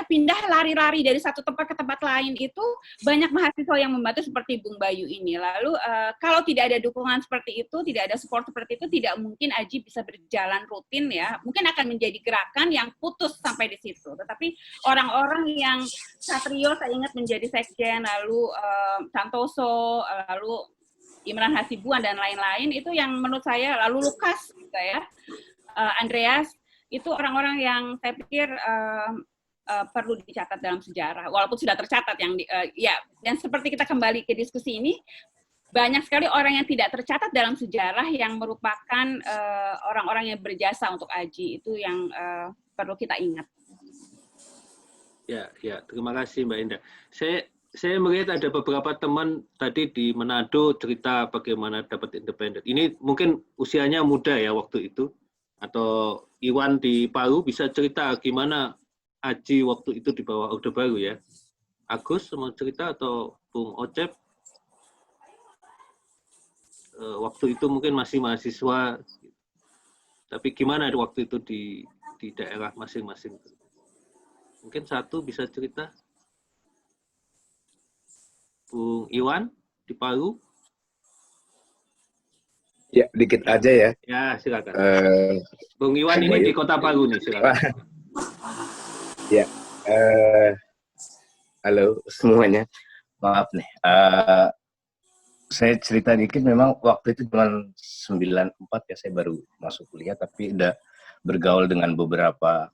pindah, lari-lari dari satu tempat ke tempat lain, itu banyak mahasiswa yang membantu seperti Bung Bayu ini. Lalu kalau tidak ada dukungan seperti itu, tidak ada support seperti itu, tidak mungkin Aji bisa berjalan rutin ya. Mungkin akan menjadi gerakan yang putus sampai di situ. Tetapi orang-orang yang Satrio saya ingat menjadi sekjen, lalu Santoso, lalu Imran Hasibuan dan lain-lain, itu yang menurut saya, lalu Lukas juga ya, Andreas, itu orang-orang yang saya pikir perlu dicatat dalam sejarah, walaupun sudah tercatat yang ya. Dan seperti kita kembali ke diskusi ini, banyak sekali orang yang tidak tercatat dalam sejarah yang merupakan orang-orang yang berjasa untuk Aji, itu yang perlu kita ingat. Ya, terima kasih Mbak Indah. Saya melihat ada beberapa teman tadi di Manado cerita bagaimana dapat independen. Ini mungkin usianya muda ya waktu itu. Atau Iwan di Palu bisa cerita gimana Aji waktu itu di bawah Orde Baru ya. Agus mau cerita atau Bung Ocep? Waktu itu mungkin masih mahasiswa. Tapi gimana waktu itu di daerah masing-masing? Mungkin satu bisa cerita. Bung Iwan di Palu. Ya, dikit aja ya. Ya, silakan. Bung Iwan ini di Kota Palu nih, silakan. Ya, halo semuanya. Maaf nih. Saya cerita dikit, memang waktu itu cuma 94 ya, saya baru masuk kuliah, tapi udah bergaul dengan beberapa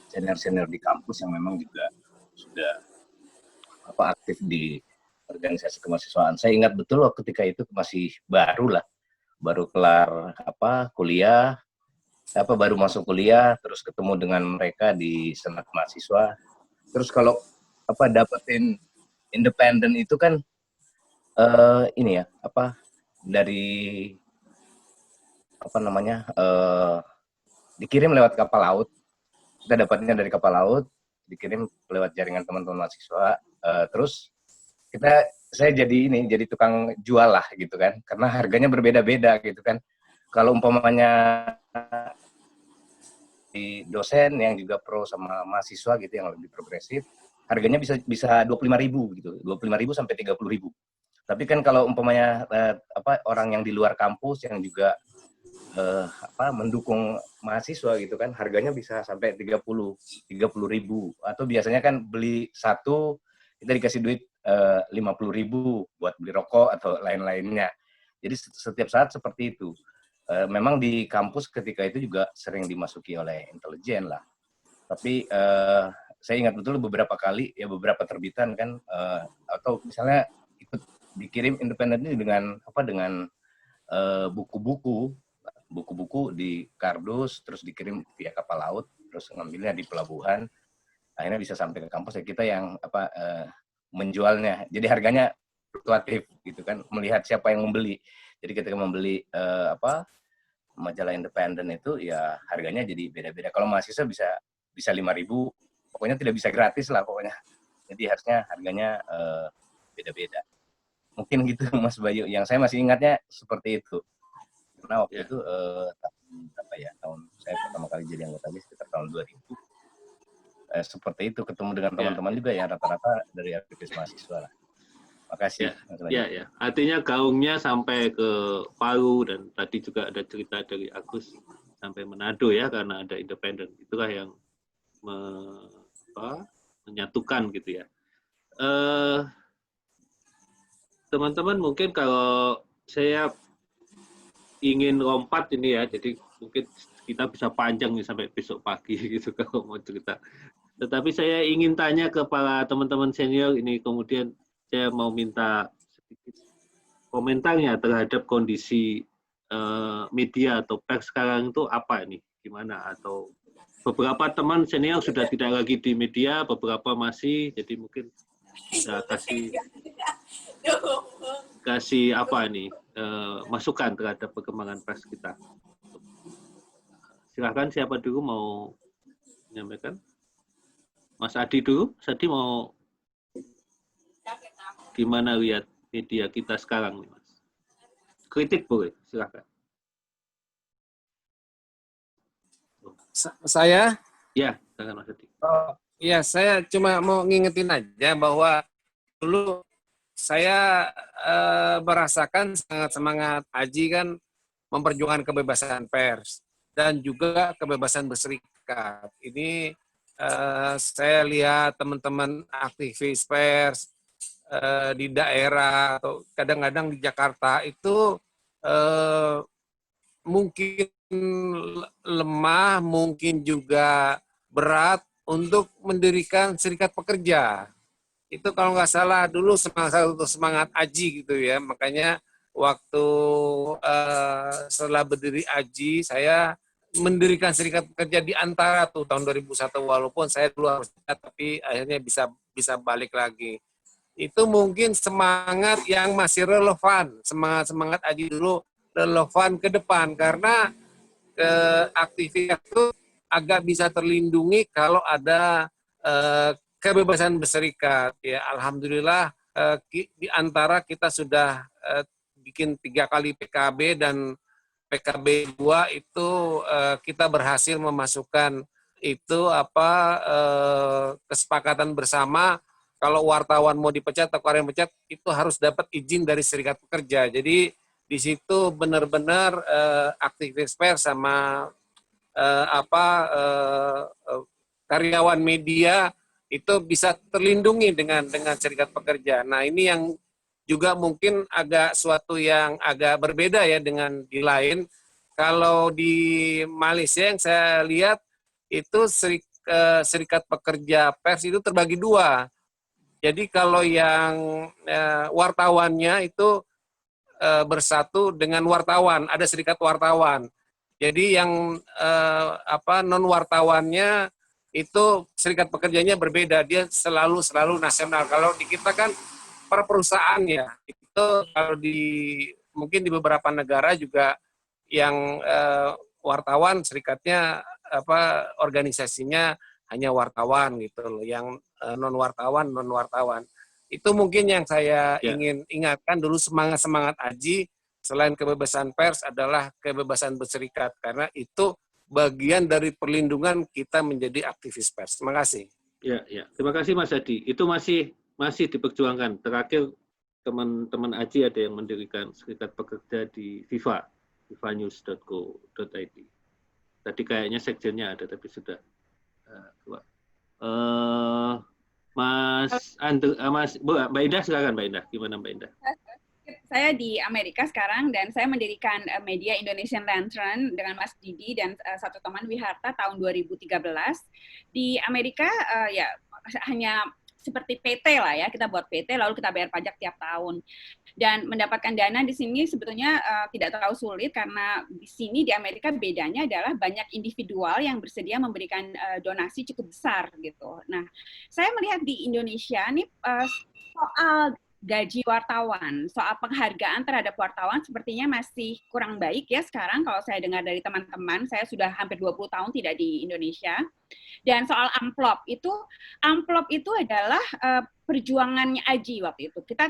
senior-senior di kampus yang memang juga sudah aktif di organisasi kemahasiswaan. Saya ingat betul waktu ketika itu masih baru kelar kuliah, baru masuk kuliah, terus ketemu dengan mereka di senat mahasiswa. Terus kalau dapetin independen itu kan dari dikirim lewat kapal laut. Kita dapatnya dari kapal laut, dikirim lewat jaringan teman-teman mahasiswa. Terus saya jadi tukang jual lah gitu kan, karena harganya berbeda-beda gitu kan. Kalau umpamanya di dosen yang juga pro sama mahasiswa gitu yang lebih progresif, harganya bisa 25.000 gitu, 25.000 sampai 30.000. Tapi kan kalau umpamanya orang yang di luar kampus yang juga mendukung mahasiswa gitu kan, harganya bisa sampai 30.000, atau biasanya kan beli satu kita dikasih duit 50.000 buat beli rokok atau lain-lainnya. Jadi setiap saat seperti itu. Memang di kampus ketika itu juga sering dimasuki oleh intelijen lah. Tapi saya ingat betul beberapa kali ya, beberapa terbitan kan atau misalnya ikut dikirim independen ini dengan buku-buku di kardus, terus dikirim via kapal laut, terus ngambilnya di pelabuhan, akhirnya bisa sampai ke kampus ya, kita yang menjualnya. Jadi harganya fluktuatif gitu kan, melihat siapa yang membeli. Jadi ketika membeli majalah independen itu ya harganya jadi beda-beda. Kalau mahasiswa bisa 5.000, pokoknya tidak bisa gratis lah pokoknya. Jadi harusnya harganya beda-beda. Mungkin gitu Mas Bayu. Yang saya masih ingatnya seperti itu. Karena waktu itu tahun saya pertama kali jadi anggota aja sekitar tahun 2000. Seperti itu, ketemu dengan teman-teman juga yang rata-rata dari aktivis mahasiswa lah. Makasih. Ya. Artinya gaungnya sampai ke Palu dan tadi juga ada cerita dari Agus sampai Manado ya, karena ada independen. Itulah yang menyatukan gitu ya. Teman-teman mungkin kalau saya ingin lompat ini ya, jadi mungkin kita bisa panjang nih sampai besok pagi gitu kalau mau cerita. Tetapi saya ingin tanya ke para teman-teman senior ini, kemudian saya mau minta sedikit komentarnya terhadap kondisi media atau pers sekarang itu apa ini, gimana? Atau beberapa teman senior sudah tidak lagi di media, beberapa masih, jadi mungkin bisa kasih apa nih masukan terhadap perkembangan pers kita. Silakan, siapa dulu mau menyampaikan? Mas Adi dulu. Mas Adi mau gimana lihat media kita sekarang nih, Mas? Kritik boleh, silakan. Saya? Ya, silakan Mas Adi. Ya, saya cuma mau ngingetin aja bahwa dulu saya merasakan sangat semangat Aji kan memperjuangkan kebebasan pers dan juga kebebasan berserikat. Ini saya lihat teman-teman aktivis pers di daerah atau kadang-kadang di Jakarta itu mungkin lemah, mungkin juga berat untuk mendirikan serikat pekerja. Itu kalau nggak salah dulu semangat Aji gitu ya. Makanya waktu setelah berdiri Aji, saya mendirikan serikat pekerja di Antara tuh tahun 2001, walaupun saya dulu harus, tapi akhirnya bisa balik lagi. Itu mungkin semangat yang masih relevan, semangat Aji dulu relevan ke depan, karena aktivitas itu agak bisa terlindungi kalau ada kebebasan berserikat. Ya, alhamdulillah di Antara kita sudah bikin 3 kali PKB dan PKB 2 itu kita berhasil memasukkan itu kesepakatan bersama. Kalau wartawan mau dipecat atau karyawan pecat itu harus dapat izin dari serikat pekerja. Jadi di situ benar-benar aktivis pers sama karyawan media itu bisa terlindungi dengan serikat pekerja. Nah, ini yang juga mungkin agak suatu yang agak berbeda ya dengan di lain. Kalau di Malaysia yang saya lihat itu serikat pekerja pers itu terbagi 2. Jadi kalau yang wartawannya itu bersatu dengan wartawan, ada serikat wartawan. Jadi yang non wartawannya itu serikat pekerjanya berbeda, dia selalu nasional. Kalau di kita kan per perusahaan ya, itu kalau mungkin di beberapa negara juga yang wartawan serikatnya organisasinya hanya wartawan gitu loh, yang non wartawan. Itu mungkin yang saya ingin ingatkan dulu, semangat Aji selain kebebasan pers adalah kebebasan berserikat, karena itu bagian dari perlindungan kita menjadi aktivis pers. Terima kasih. Ya. Terima kasih Mas Adi. Itu masih diperjuangkan. Terakhir teman-teman Aji ada yang mendirikan serikat pekerja di vivanews.co.id. Tadi kayaknya sekjennya ada, tapi sudah keluar. Mbak Indah silakan Mbak Indah. Gimana Mbak Indah? Saya di Amerika sekarang dan saya mendirikan media Indonesian Lantern dengan Mas Didi dan satu teman Wiharta tahun 2013. Di Amerika ya hanya seperti PT lah ya, kita buat PT lalu kita bayar pajak tiap tahun. Dan mendapatkan dana di sini sebetulnya tidak terlalu sulit karena di sini di Amerika bedanya adalah banyak individual yang bersedia memberikan donasi cukup besar gitu. Nah, saya melihat di Indonesia nih soal gaji wartawan, soal penghargaan terhadap wartawan sepertinya masih kurang baik ya sekarang kalau saya dengar dari teman-teman, saya sudah hampir 20 tahun tidak di Indonesia. Dan soal amplop itu adalah perjuangannya Aji waktu itu. Kita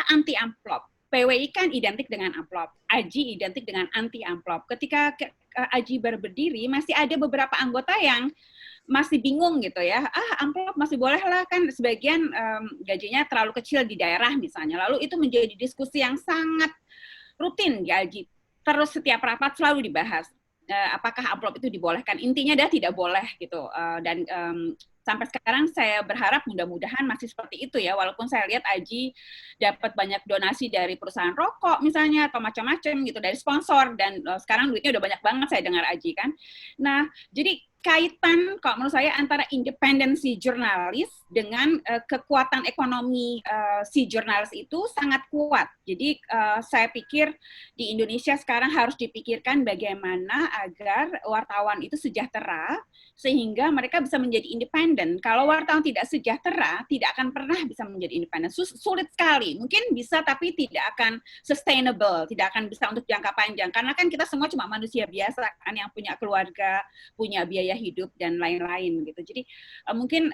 anti amplop. PWI kan identik dengan amplop, Aji identik dengan anti amplop. Ketika Aji berdiri, masih ada beberapa anggota yang masih bingung gitu ya, amplop masih boleh lah kan sebagian gajinya terlalu kecil di daerah misalnya. Lalu itu menjadi diskusi yang sangat rutin di Aji. Terus setiap rapat selalu dibahas. Apakah amplop itu dibolehkan? Intinya dah tidak boleh gitu. Dan sampai sekarang saya berharap mudah-mudahan masih seperti itu ya. Walaupun saya lihat Aji dapat banyak donasi dari perusahaan rokok misalnya atau macam-macam gitu dari sponsor dan sekarang duitnya udah banyak banget saya dengar Aji kan. Nah, jadi kaitan kalau menurut saya antara independensi jurnalis dengan kekuatan ekonomi si jurnalis itu sangat kuat. Jadi saya pikir di Indonesia sekarang harus dipikirkan bagaimana agar wartawan itu sejahtera sehingga mereka bisa menjadi independen. Kalau wartawan tidak sejahtera, tidak akan pernah bisa menjadi independen. Sulit sekali. Mungkin bisa tapi tidak akan sustainable, tidak akan bisa untuk jangka panjang. Karena kan kita semua cuma manusia biasa kan yang punya keluarga, punya biaya hidup dan lain-lain gitu. Jadi mungkin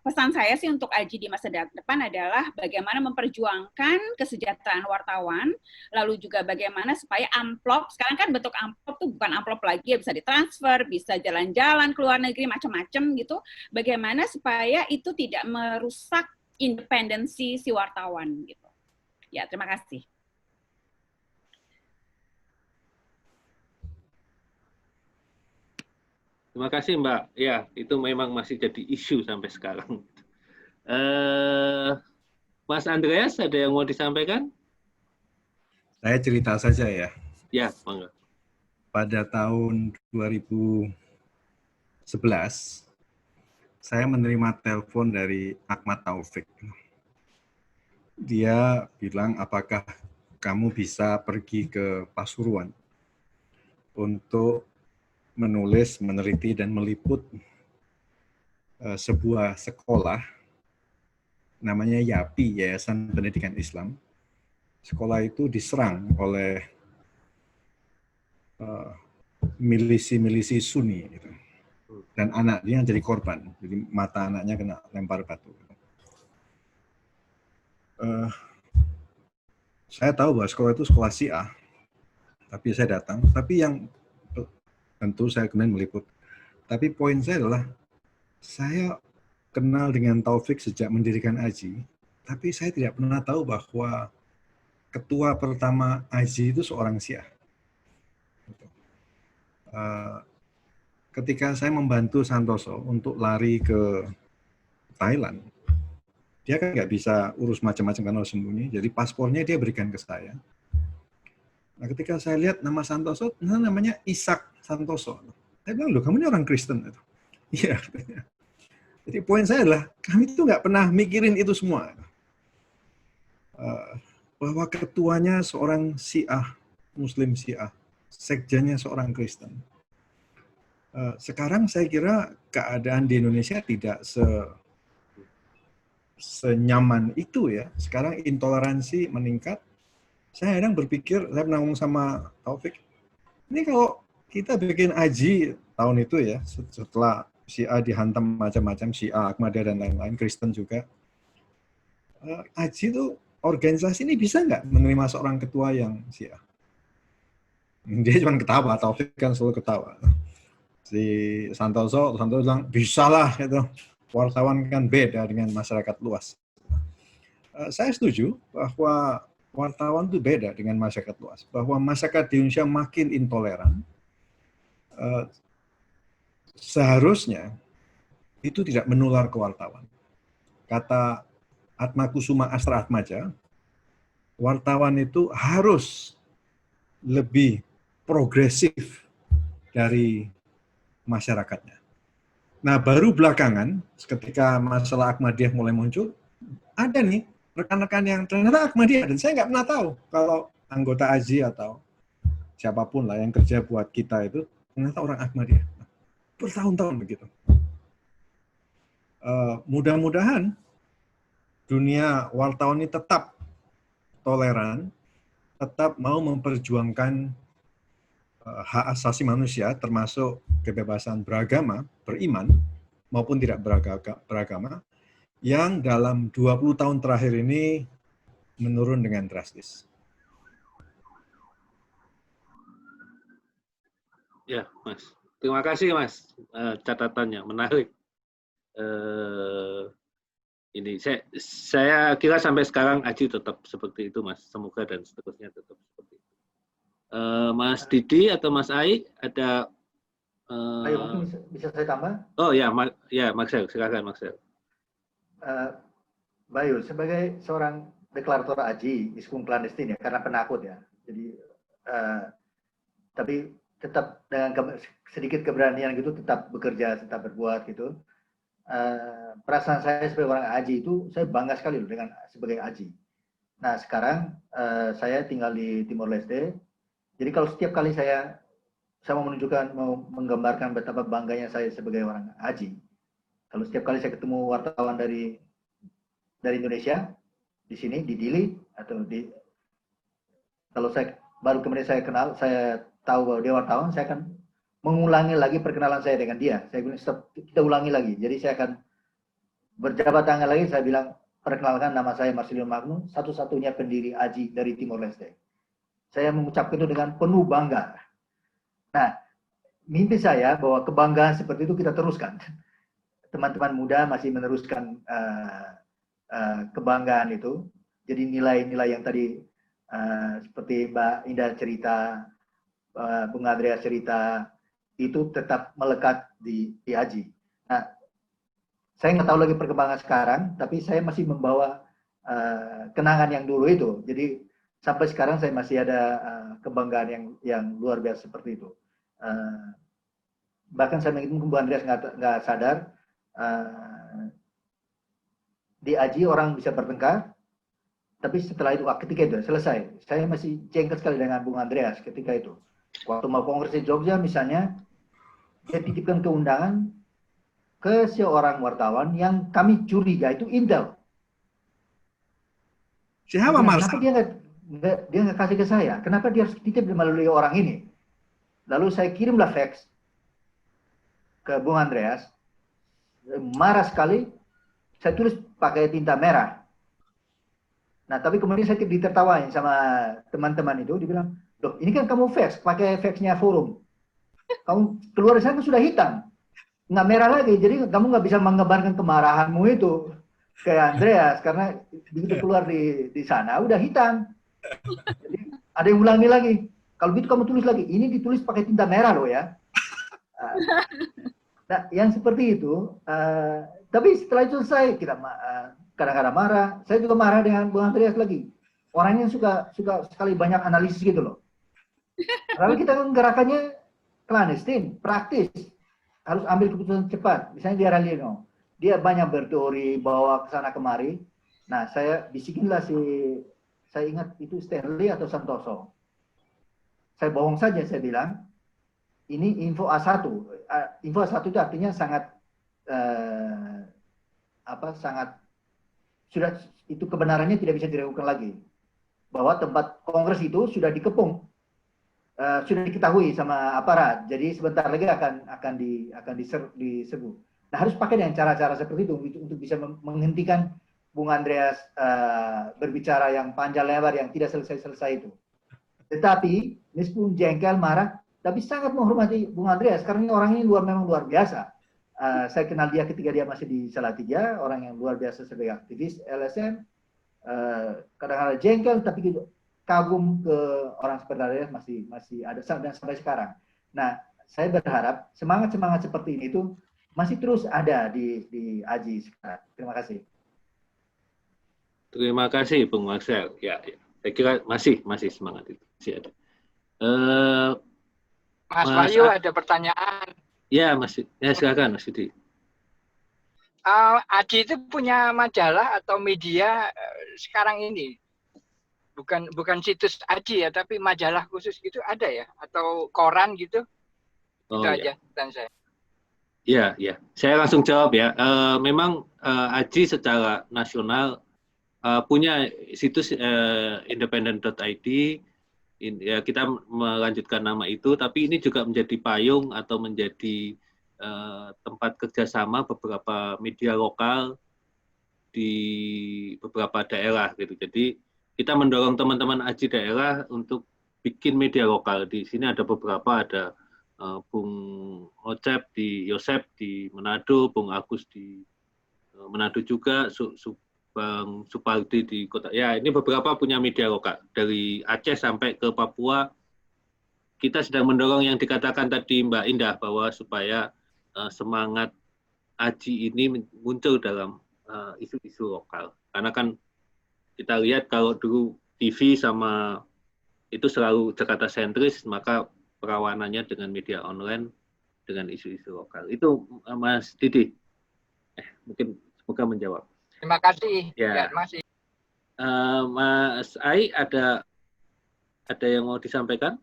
pesan saya sih untuk Aji di masa depan adalah bagaimana memperjuangkan kesejahteraan wartawan, lalu juga bagaimana supaya amplop, sekarang kan bentuk amplop tuh bukan amplop lagi ya, bisa ditransfer, bisa jalan-jalan ke luar negeri macam-macam gitu. Bagaimana supaya itu tidak merusak independensi si wartawan gitu. Ya, terima kasih. Terima kasih Mbak. Ya, itu memang masih jadi isu sampai sekarang. Mas Andreas, ada yang mau disampaikan? Saya cerita saja ya. Ya, monggo. Pada tahun 2011, saya menerima telepon dari Ahmad Taufik. Dia bilang, apakah kamu bisa pergi ke Pasuruan untuk menulis, meneliti, dan meliput sebuah sekolah namanya YAPI, Yayasan Pendidikan Islam. Sekolah itu diserang oleh milisi-milisi Sunni, gitu. Dan anaknya jadi korban, jadi mata anaknya kena lempar batu. Saya tahu bahwa sekolah itu sekolah Syiah, tapi saya datang. Tapi yang tentu saya kemudian meliput. Tapi poin saya adalah, saya kenal dengan Taufik sejak mendirikan AJI, tapi saya tidak pernah tahu bahwa ketua pertama AJI itu seorang Syiah. Ketika saya membantu Santoso untuk lari ke Thailand, dia kan nggak bisa urus macam-macam karena harus sembunyi, jadi paspornya dia berikan ke saya. Nah, ketika saya lihat nama Santoso, namanya Ishak Santoso. Saya bilang, loh, kamu ini orang Kristen. Iya. Jadi poin saya adalah, kami itu nggak pernah mikirin itu semua. Bahwa ketuanya seorang Syiah, Muslim Syiah, sekjennya seorang Kristen. Sekarang saya kira keadaan di Indonesia tidak senyaman itu ya. Sekarang intoleransi meningkat. Saya kadang berpikir, saya pernah ngomong sama Taufik, ini kalau kita bikin AJI tahun itu ya, setelah Syiah dihantam macam-macam, Syiah, Ahmadiyah, dan lain-lain, Kristen juga, AJI itu, organisasi ini bisa nggak menerima seorang ketua yang Syiah? Dia cuma ketawa, Taufik kan selalu ketawa. Si Santoso bilang, bisa lah, gitu. Wartawan kan beda dengan masyarakat luas. Saya setuju bahwa wartawan itu beda dengan masyarakat luas. Bahwa masyarakat di Indonesia makin intoleran, seharusnya itu tidak menular ke wartawan. kata Atmakusuma Astra Atmaja, wartawan itu harus lebih progresif dari masyarakatnya. Nah, baru belakangan ketika masalah Ahmadiyah mulai muncul, ada nih rekan-rekan yang ternyata Ahmadiyah, dan saya nggak pernah tahu kalau anggota AZI atau siapapun lah yang kerja buat kita itu ternyata orang Ahmadiyah. Bertahun-tahun begitu. Mudah-mudahan dunia wartawan ini tetap toleran, tetap mau memperjuangkan hak asasi manusia, termasuk kebebasan beragama, beriman, maupun tidak beragama, yang dalam 20 tahun terakhir ini menurun dengan drastis. Ya, Mas. Terima kasih, Mas. Catatannya menarik. Ini saya kira sampai sekarang Aji tetap seperti itu, Mas. Semoga dan seterusnya tetap seperti itu. Mas Didi atau Mas Ai ada? Ayo, mungkin bisa saya tambah? Oh ya, Maxel, silakan Maxel. Bayu, sebagai seorang deklarator AJI, meskipun klandestin ya, karena penakut ya. Jadi, tapi tetap dengan sedikit keberanian gitu, tetap bekerja, tetap berbuat gitu. Perasaan saya sebagai orang AJI itu, saya bangga sekali loh dengan sebagai AJI. Nah, sekarang saya tinggal di Timor Leste. Jadi kalau setiap kali saya mau menunjukkan, mau menggambarkan betapa bangganya saya sebagai orang AJI. Kalau setiap kali saya ketemu wartawan dari Indonesia, di sini, di Dili, atau kalau saya baru kemudian saya kenal, saya tahu bahwa dia wartawan, saya akan mengulangi lagi perkenalan saya dengan dia. Saya bilang, kita ulangi lagi. Jadi saya akan berjabat tangan lagi, saya bilang, perkenalkan nama saya Marcelino Magno, satu-satunya pendiri AJI dari Timor Leste. Saya mengucapkan itu dengan penuh bangga. Nah, mimpi saya bahwa kebanggaan seperti itu kita teruskan. Teman-teman muda masih meneruskan kebanggaan itu. Jadi nilai-nilai yang tadi seperti Mbak Indah cerita, Bung Andreas cerita, itu tetap melekat di AJI. Nah, saya nggak tahu lagi perkembangan sekarang, tapi saya masih membawa kenangan yang dulu itu. Jadi sampai sekarang saya masih ada kebanggaan yang luar biasa seperti itu. Bahkan saya mungkin Bu Andreas nggak sadar, di AJI orang bisa bertengkar, tapi setelah itu ketika itu selesai, saya masih jengkel sekali dengan Bung Andreas ketika itu. Waktu mau kongres di Jogja misalnya, dia titipkan keundangan ke seorang wartawan yang kami curiga itu intel. Siapa Mas? Kenapa dia nggak kasih ke saya? Kenapa dia harus titip melalui orang ini? Lalu saya kirimlah fax ke Bung Andreas, marah sekali, saya tulis pakai tinta merah. Nah, tapi kemudian saya ditertawain sama teman-teman itu, dibilang, loh ini kan kamu fax, pakai faxnya forum. Kamu keluar dari sana sudah hitam, nggak merah lagi, jadi kamu nggak bisa mengabarkan kemarahanmu itu ke Andreas, karena begitu keluar di sana, udah hitam. Jadi, ada yang ulangi lagi. Kalau gitu kamu tulis lagi, ini ditulis pakai tinta merah loh ya. Nah, yang seperti itu, tapi setelah itu selesai, kita kadang-kadang marah. Saya juga marah dengan Bung Andreas lagi. Orangnya suka sekali banyak analisis gitu loh. Lalu kita gerakannya clandestine, praktis. Harus ambil keputusan cepat. Misalnya di Aralino, dia banyak berteori, bawa ke sana kemari. Nah, saya bisikinlah saya ingat itu Stanley atau Santoso. Saya bohong saja, saya bilang, ini info A1. Info A1 itu artinya sangat sudah itu kebenarannya tidak bisa diragukan lagi. Bahwa tempat kongres itu sudah dikepung, sudah diketahui sama aparat. Jadi sebentar lagi akan diserbu. Nah, harus pakai dengan cara-cara seperti itu untuk bisa menghentikan Bung Andreas berbicara yang panjang lebar yang tidak selesai-selesai itu. Tetapi meskipun jengkel, marah, tapi sangat menghormati Bung Andreas karena orangnya memang luar biasa. Saya kenal dia ketika dia masih di Salatiga, orang yang luar biasa sebagai aktivis LSM. Kadang-kadang jengkel, tapi kagum ke orang seperti Andreas masih ada dan sampai sekarang. Nah, saya berharap semangat seperti ini itu masih terus ada di AJI sekarang. Terima kasih. Terima kasih, Bung Marcel. Ya, ya. Saya kira masih semangat itu. Masih ada. Mas Wahyu ada pertanyaan. Ya, silakan Mas Yudi. Aji itu punya majalah atau media sekarang ini? Bukan situs Aji ya, tapi majalah khusus gitu ada ya? Atau koran gitu? Itu aja pertanyaan saya. Ya, ya. Saya langsung jawab ya. Memang Aji secara nasional punya situs independent.id. Ya, kita melanjutkan nama itu, tapi ini juga menjadi payung atau menjadi tempat kerjasama beberapa media lokal di beberapa daerah gitu. Jadi kita mendorong teman-teman Aji daerah untuk bikin media lokal. Di sini ada beberapa, ada Bung Ocep di Yosep di Manado, Bung Agus di Manado juga, Bang Supardi di kota. Ya, ini beberapa punya media lokal dari Aceh sampai ke Papua. Kita sedang mendorong yang dikatakan tadi Mbak Indah bahwa supaya semangat Aji ini muncul dalam isu-isu lokal. Karena kan kita lihat kalau dulu TV sama itu selalu Jakarta sentris, maka perawanannya dengan media online dengan isu-isu lokal. Itu Mas Didi. Mungkin semoga menjawab. Terima kasih. Ya, masih. Mas Ai ada yang mau disampaikan?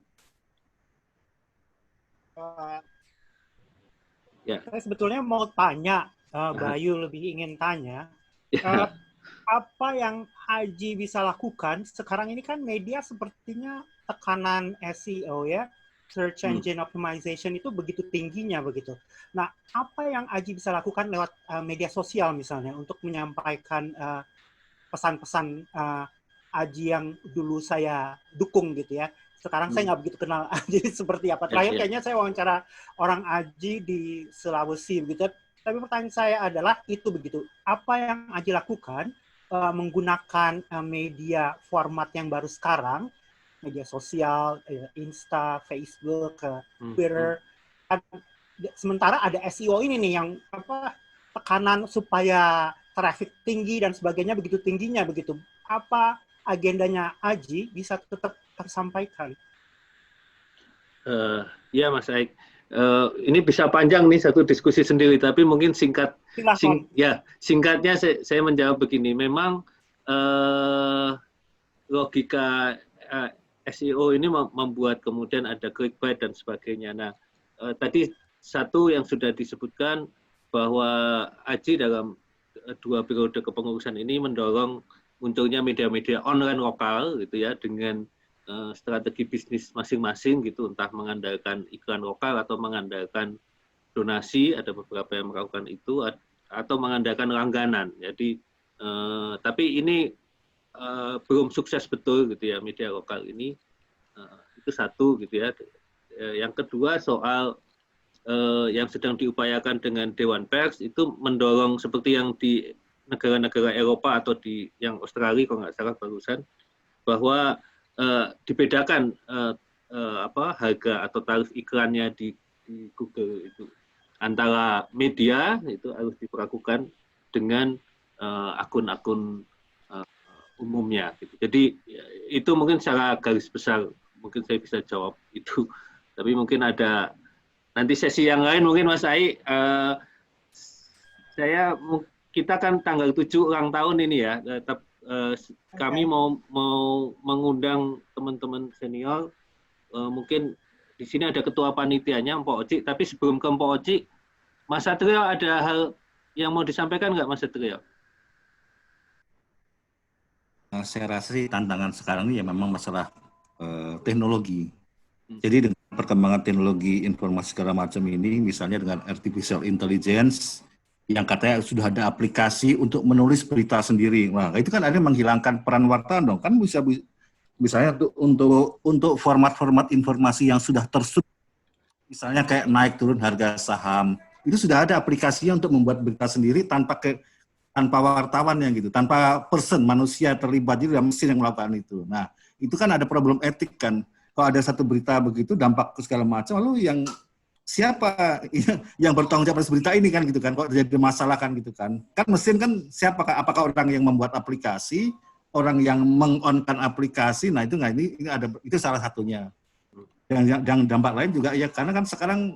Ya. Saya sebetulnya mau tanya, Bayu lebih ingin tanya, apa yang Aji bisa lakukan? Sekarang ini kan media sepertinya tekanan SEO ya, Search Engine Optimization itu begitu tingginya begitu. Nah, apa yang Aji bisa lakukan lewat media sosial misalnya untuk menyampaikan pesan-pesan Aji yang dulu saya dukung gitu ya. Sekarang saya nggak begitu kenal Aji seperti apa. Terakhir kayaknya saya wawancara orang Aji di Sulawesi begitu. Tapi pertanyaan saya adalah itu begitu. Apa yang Aji lakukan menggunakan media format yang baru sekarang, media sosial, Insta, Facebook, Twitter. Sementara ada SEO ini nih yang tekanan supaya traffic tinggi dan sebagainya begitu tingginya begitu. Apa agendanya Aji bisa tetap tersampaikan? Ya Mas Aik, ini bisa panjang nih satu diskusi sendiri, tapi mungkin singkatnya saya menjawab begini. Memang logika SEO ini membuat kemudian ada clickbait dan sebagainya. Nah, tadi satu yang sudah disebutkan bahwa Aji dalam 2 periode kepengurusan ini mendorong munculnya media-media online lokal gitu ya, dengan strategi bisnis masing-masing gitu, entah mengandalkan iklan lokal atau mengandalkan donasi, ada beberapa yang melakukan itu, atau mengandalkan langganan. Jadi tapi ini belum sukses betul gitu ya media lokal ini. Itu satu gitu ya. Yang kedua soal yang sedang diupayakan dengan Dewan Pers itu mendorong seperti yang di negara-negara Eropa atau di yang Australia kalau nggak salah barusan, bahwa dibedakan harga atau tarif iklannya di Google itu antara media itu harus diperlakukan dengan akun-akun umumnya gitu. Jadi itu mungkin secara garis besar mungkin saya bisa jawab itu, tapi mungkin ada nanti sesi yang lain mungkin Mas Ai. Kita kan tanggal 7 ulang tahun ini ya, kami mau mengundang teman-teman senior, mungkin di sini ada ketua panitianya Mpok Oci, tapi sebelum ke Mpok Oci, Mas Satrio ada hal yang mau disampaikan nggak Mas Satrio? Saya rasa sih tantangan sekarang ini ya memang masalah teknologi. Jadi dengan perkembangan teknologi informasi segala macam ini, misalnya dengan artificial intelligence, yang katanya sudah ada aplikasi untuk menulis berita sendiri. Nah, itu kan ada menghilangkan peran wartawan dong. Kan bisa misalnya untuk format-format informasi yang sudah misalnya kayak naik turun harga saham, itu sudah ada aplikasinya untuk membuat berita sendiri tanpa wartawannya gitu, tanpa manusia terlibat, jadi mesin yang melakukan itu. Nah, itu kan ada problem etik kan. Kalau ada satu berita begitu, dampak ke segala macam, lalu yang siapa yang bertanggung jawab atas berita ini kan gitu kan, kok jadi masalah kan gitu kan. Kan mesin kan siapakah, apakah orang yang membuat aplikasi, orang yang meng-on-kan aplikasi, nah itu nggak, ini ada, itu salah satunya. Yang dampak lain juga ya karena kan sekarang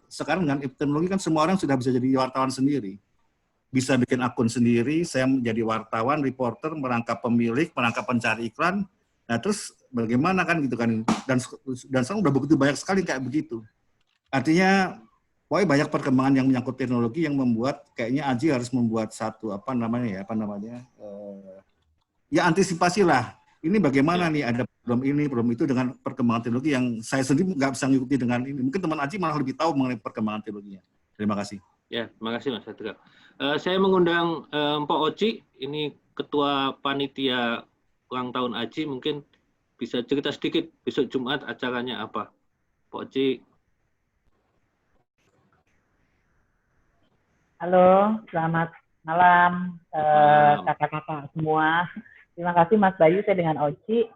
sekarang dengan teknologi kan semua orang sudah bisa jadi wartawan sendiri. Bisa bikin akun sendiri, saya menjadi wartawan, reporter, merangkap pemilik, merangkap pencari iklan. Nah, terus bagaimana kan gitu kan. Dan sekarang udah begitu banyak sekali kayak begitu. Artinya, banyak perkembangan yang menyangkut teknologi yang membuat kayaknya Aji harus membuat satu ya antisipasi lah. Ini bagaimana nih ada problem itu dengan perkembangan teknologi yang saya sendiri nggak bisa mengikuti dengan ini. Mungkin teman Aji malah lebih tahu mengenai perkembangan teknologinya. Terima kasih. Ya, terima kasih Mas Satrio. Saya mengundang Mpok Oci, ini Ketua Panitia ulang tahun Aji, mungkin bisa cerita sedikit besok Jumat acaranya apa, Mpok Oci. Halo, selamat malam kakak-kakak semua. Terima kasih Mas Bayu, saya dengan Oci,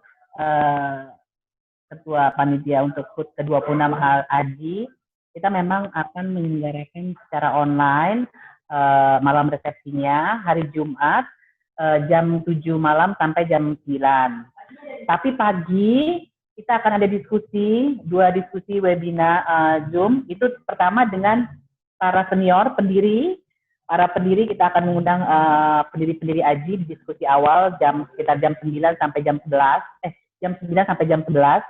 Ketua Panitia untuk HUT ke-26 Aji. Kita memang akan menyelenggarakan secara online malam resepsinya hari Jumat jam 7 malam sampai jam 9. Tapi pagi kita akan ada dua diskusi webinar Zoom. Itu pertama dengan para senior pendiri. Para pendiri kita akan mengundang pendiri-pendiri Aji di diskusi awal sekitar jam 9 sampai jam 11. Jam 9 sampai jam 11.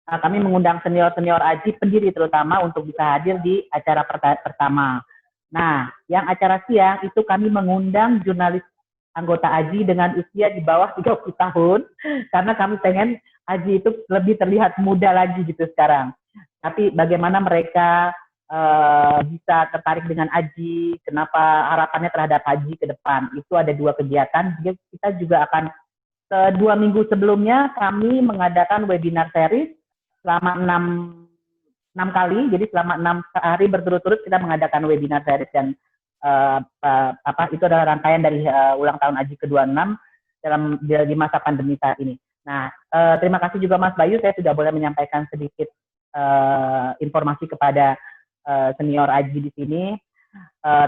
Kami mengundang senior-senior Aji pendiri terutama untuk bisa hadir di acara pertama. Nah, yang acara siang itu kami mengundang jurnalis anggota Aji dengan usia di bawah 30 tahun karena kami pengen Aji itu lebih terlihat muda lagi gitu sekarang. Tapi bagaimana mereka bisa tertarik dengan Aji, kenapa harapannya terhadap Aji ke depan. Itu ada 2 kegiatan. Kita juga akan 2 minggu sebelumnya kami mengadakan webinar series selama 6 kali. Jadi selama 6 hari berturut-turut kita mengadakan webinar series dan itu adalah rangkaian dari ulang tahun Aji ke-26 di masa pandemi saat ini. Nah, terima kasih juga Mas Bayu, saya sudah boleh menyampaikan sedikit informasi kepada senior Aji di sini.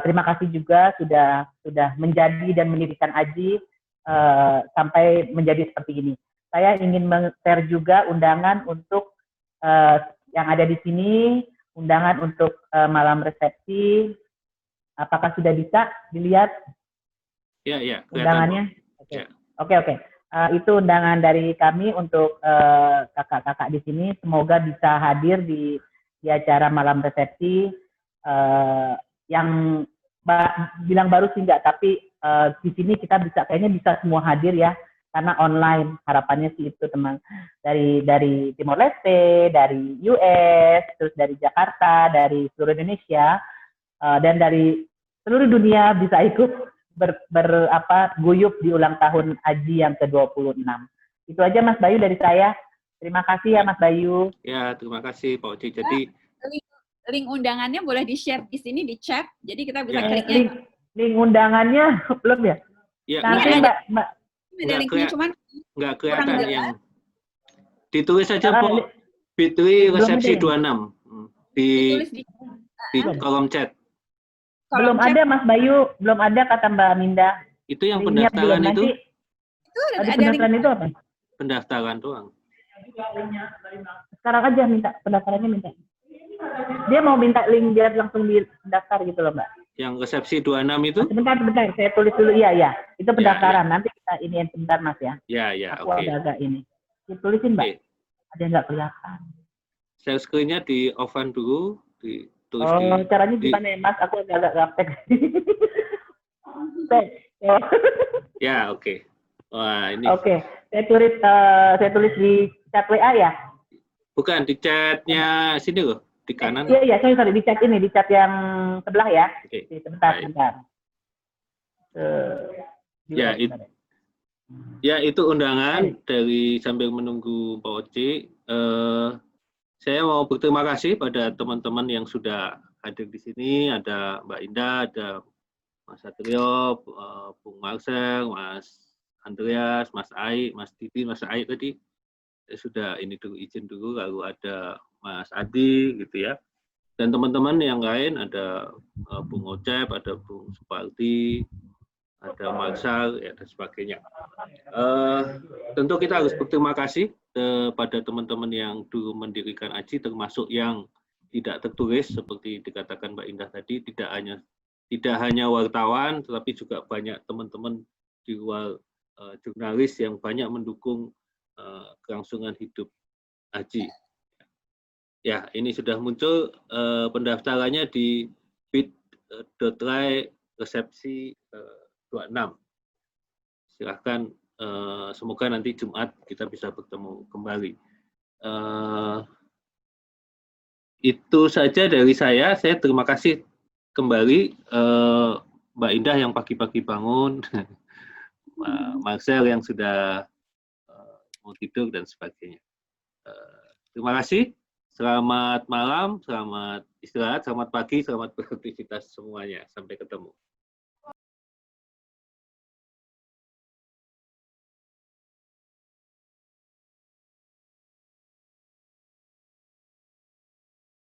Terima kasih juga sudah menjadi dan mendirikan Aji sampai menjadi seperti ini. Saya ingin men-share juga undangan untuk yang ada di sini, undangan untuk malam resepsi. Apakah sudah bisa dilihat? Ya. Undangannya? Oke. Itu undangan dari kami untuk kakak-kakak di sini. Semoga bisa hadir di acara malam resepsi yang bilang baru sih enggak, tapi di sini kita kayaknya bisa semua hadir ya, karena online. Harapannya sih itu teman dari Timor Leste, dari US, terus dari Jakarta, dari seluruh Indonesia, dan dari seluruh dunia bisa ikut guyup di ulang tahun Aji yang ke-26. Itu aja Mas Bayu dari saya. Terima kasih ya Mas Bayu. Ya, terima kasih Pak Oci. Jadi link undangannya boleh di-share di sini di chat. Jadi kita bisa kliknya. Link undangannya belum ya? Ya, nanti Mbak ada linknya, cuman nggak kelihatan yang ditulis saja Pak. Bitui resepsi 26 di kolom chat. Belum ada Mas Bayu, belum ada kata Mbak Minda. Itu yang pendaftaran itu? Itu ada pendaftaran itu apa? Pendaftaran doang. Sekarang aja minta pendaftarannya, minta. Dia mau minta link biar langsung daftar gitu loh Mbak. Yang resepsi 26 itu? Sebentar, saya tulis dulu. Iya. Itu pendaftaran. Nanti kita ini sebentar Mas ya. Ya, aku agak ini. Ditulisin Mbak. Ada nggak kelihatan? Share screen-nya di off-an dulu. Caranya gimana ya Mas? Aku agak gaptek. Ya, oke. Wah, ini. Oke. Saya tulis di chat WA ya? Bukan, di chatnya sini loh, di kanan. Iya, sorry, di chat ini, di chat yang sebelah ya. Oke. Sebentar. Itu undangan dari sambil menunggu Pak Oci. Saya mau berterima kasih pada teman-teman yang sudah hadir di sini. Ada Mbak Indah, ada Mas Satrio, Bung Marcel, Mas Andreas, Mas Ai, Mas Didi, Mas Ai tadi sudah ini dulu izin dulu, lalu ada Mas Adi gitu ya, dan teman-teman yang lain, ada Bung Ocep, ada Bung Supardi, ada Marsal ya, dan sebagainya. Tentu kita harus berterima kasih kepada teman-teman yang dulu mendirikan AJI, termasuk yang tidak tertulis seperti dikatakan Mbak Indah tadi, tidak hanya wartawan, tetapi juga banyak teman-teman di luar jurnalis yang banyak mendukung kelangsungan hidup AJI. Ya, ini sudah muncul pendaftarannya di bit.ly resepsi 26. Silahkan, semoga nanti Jumat kita bisa bertemu kembali. Itu saja dari saya. Saya terima kasih kembali Mbak Indah yang pagi-pagi bangun, Marcel yang sudah mau tidur dan sebagainya. Terima kasih. Selamat malam, selamat istirahat, selamat pagi, selamat beraktivitas semuanya. Sampai ketemu.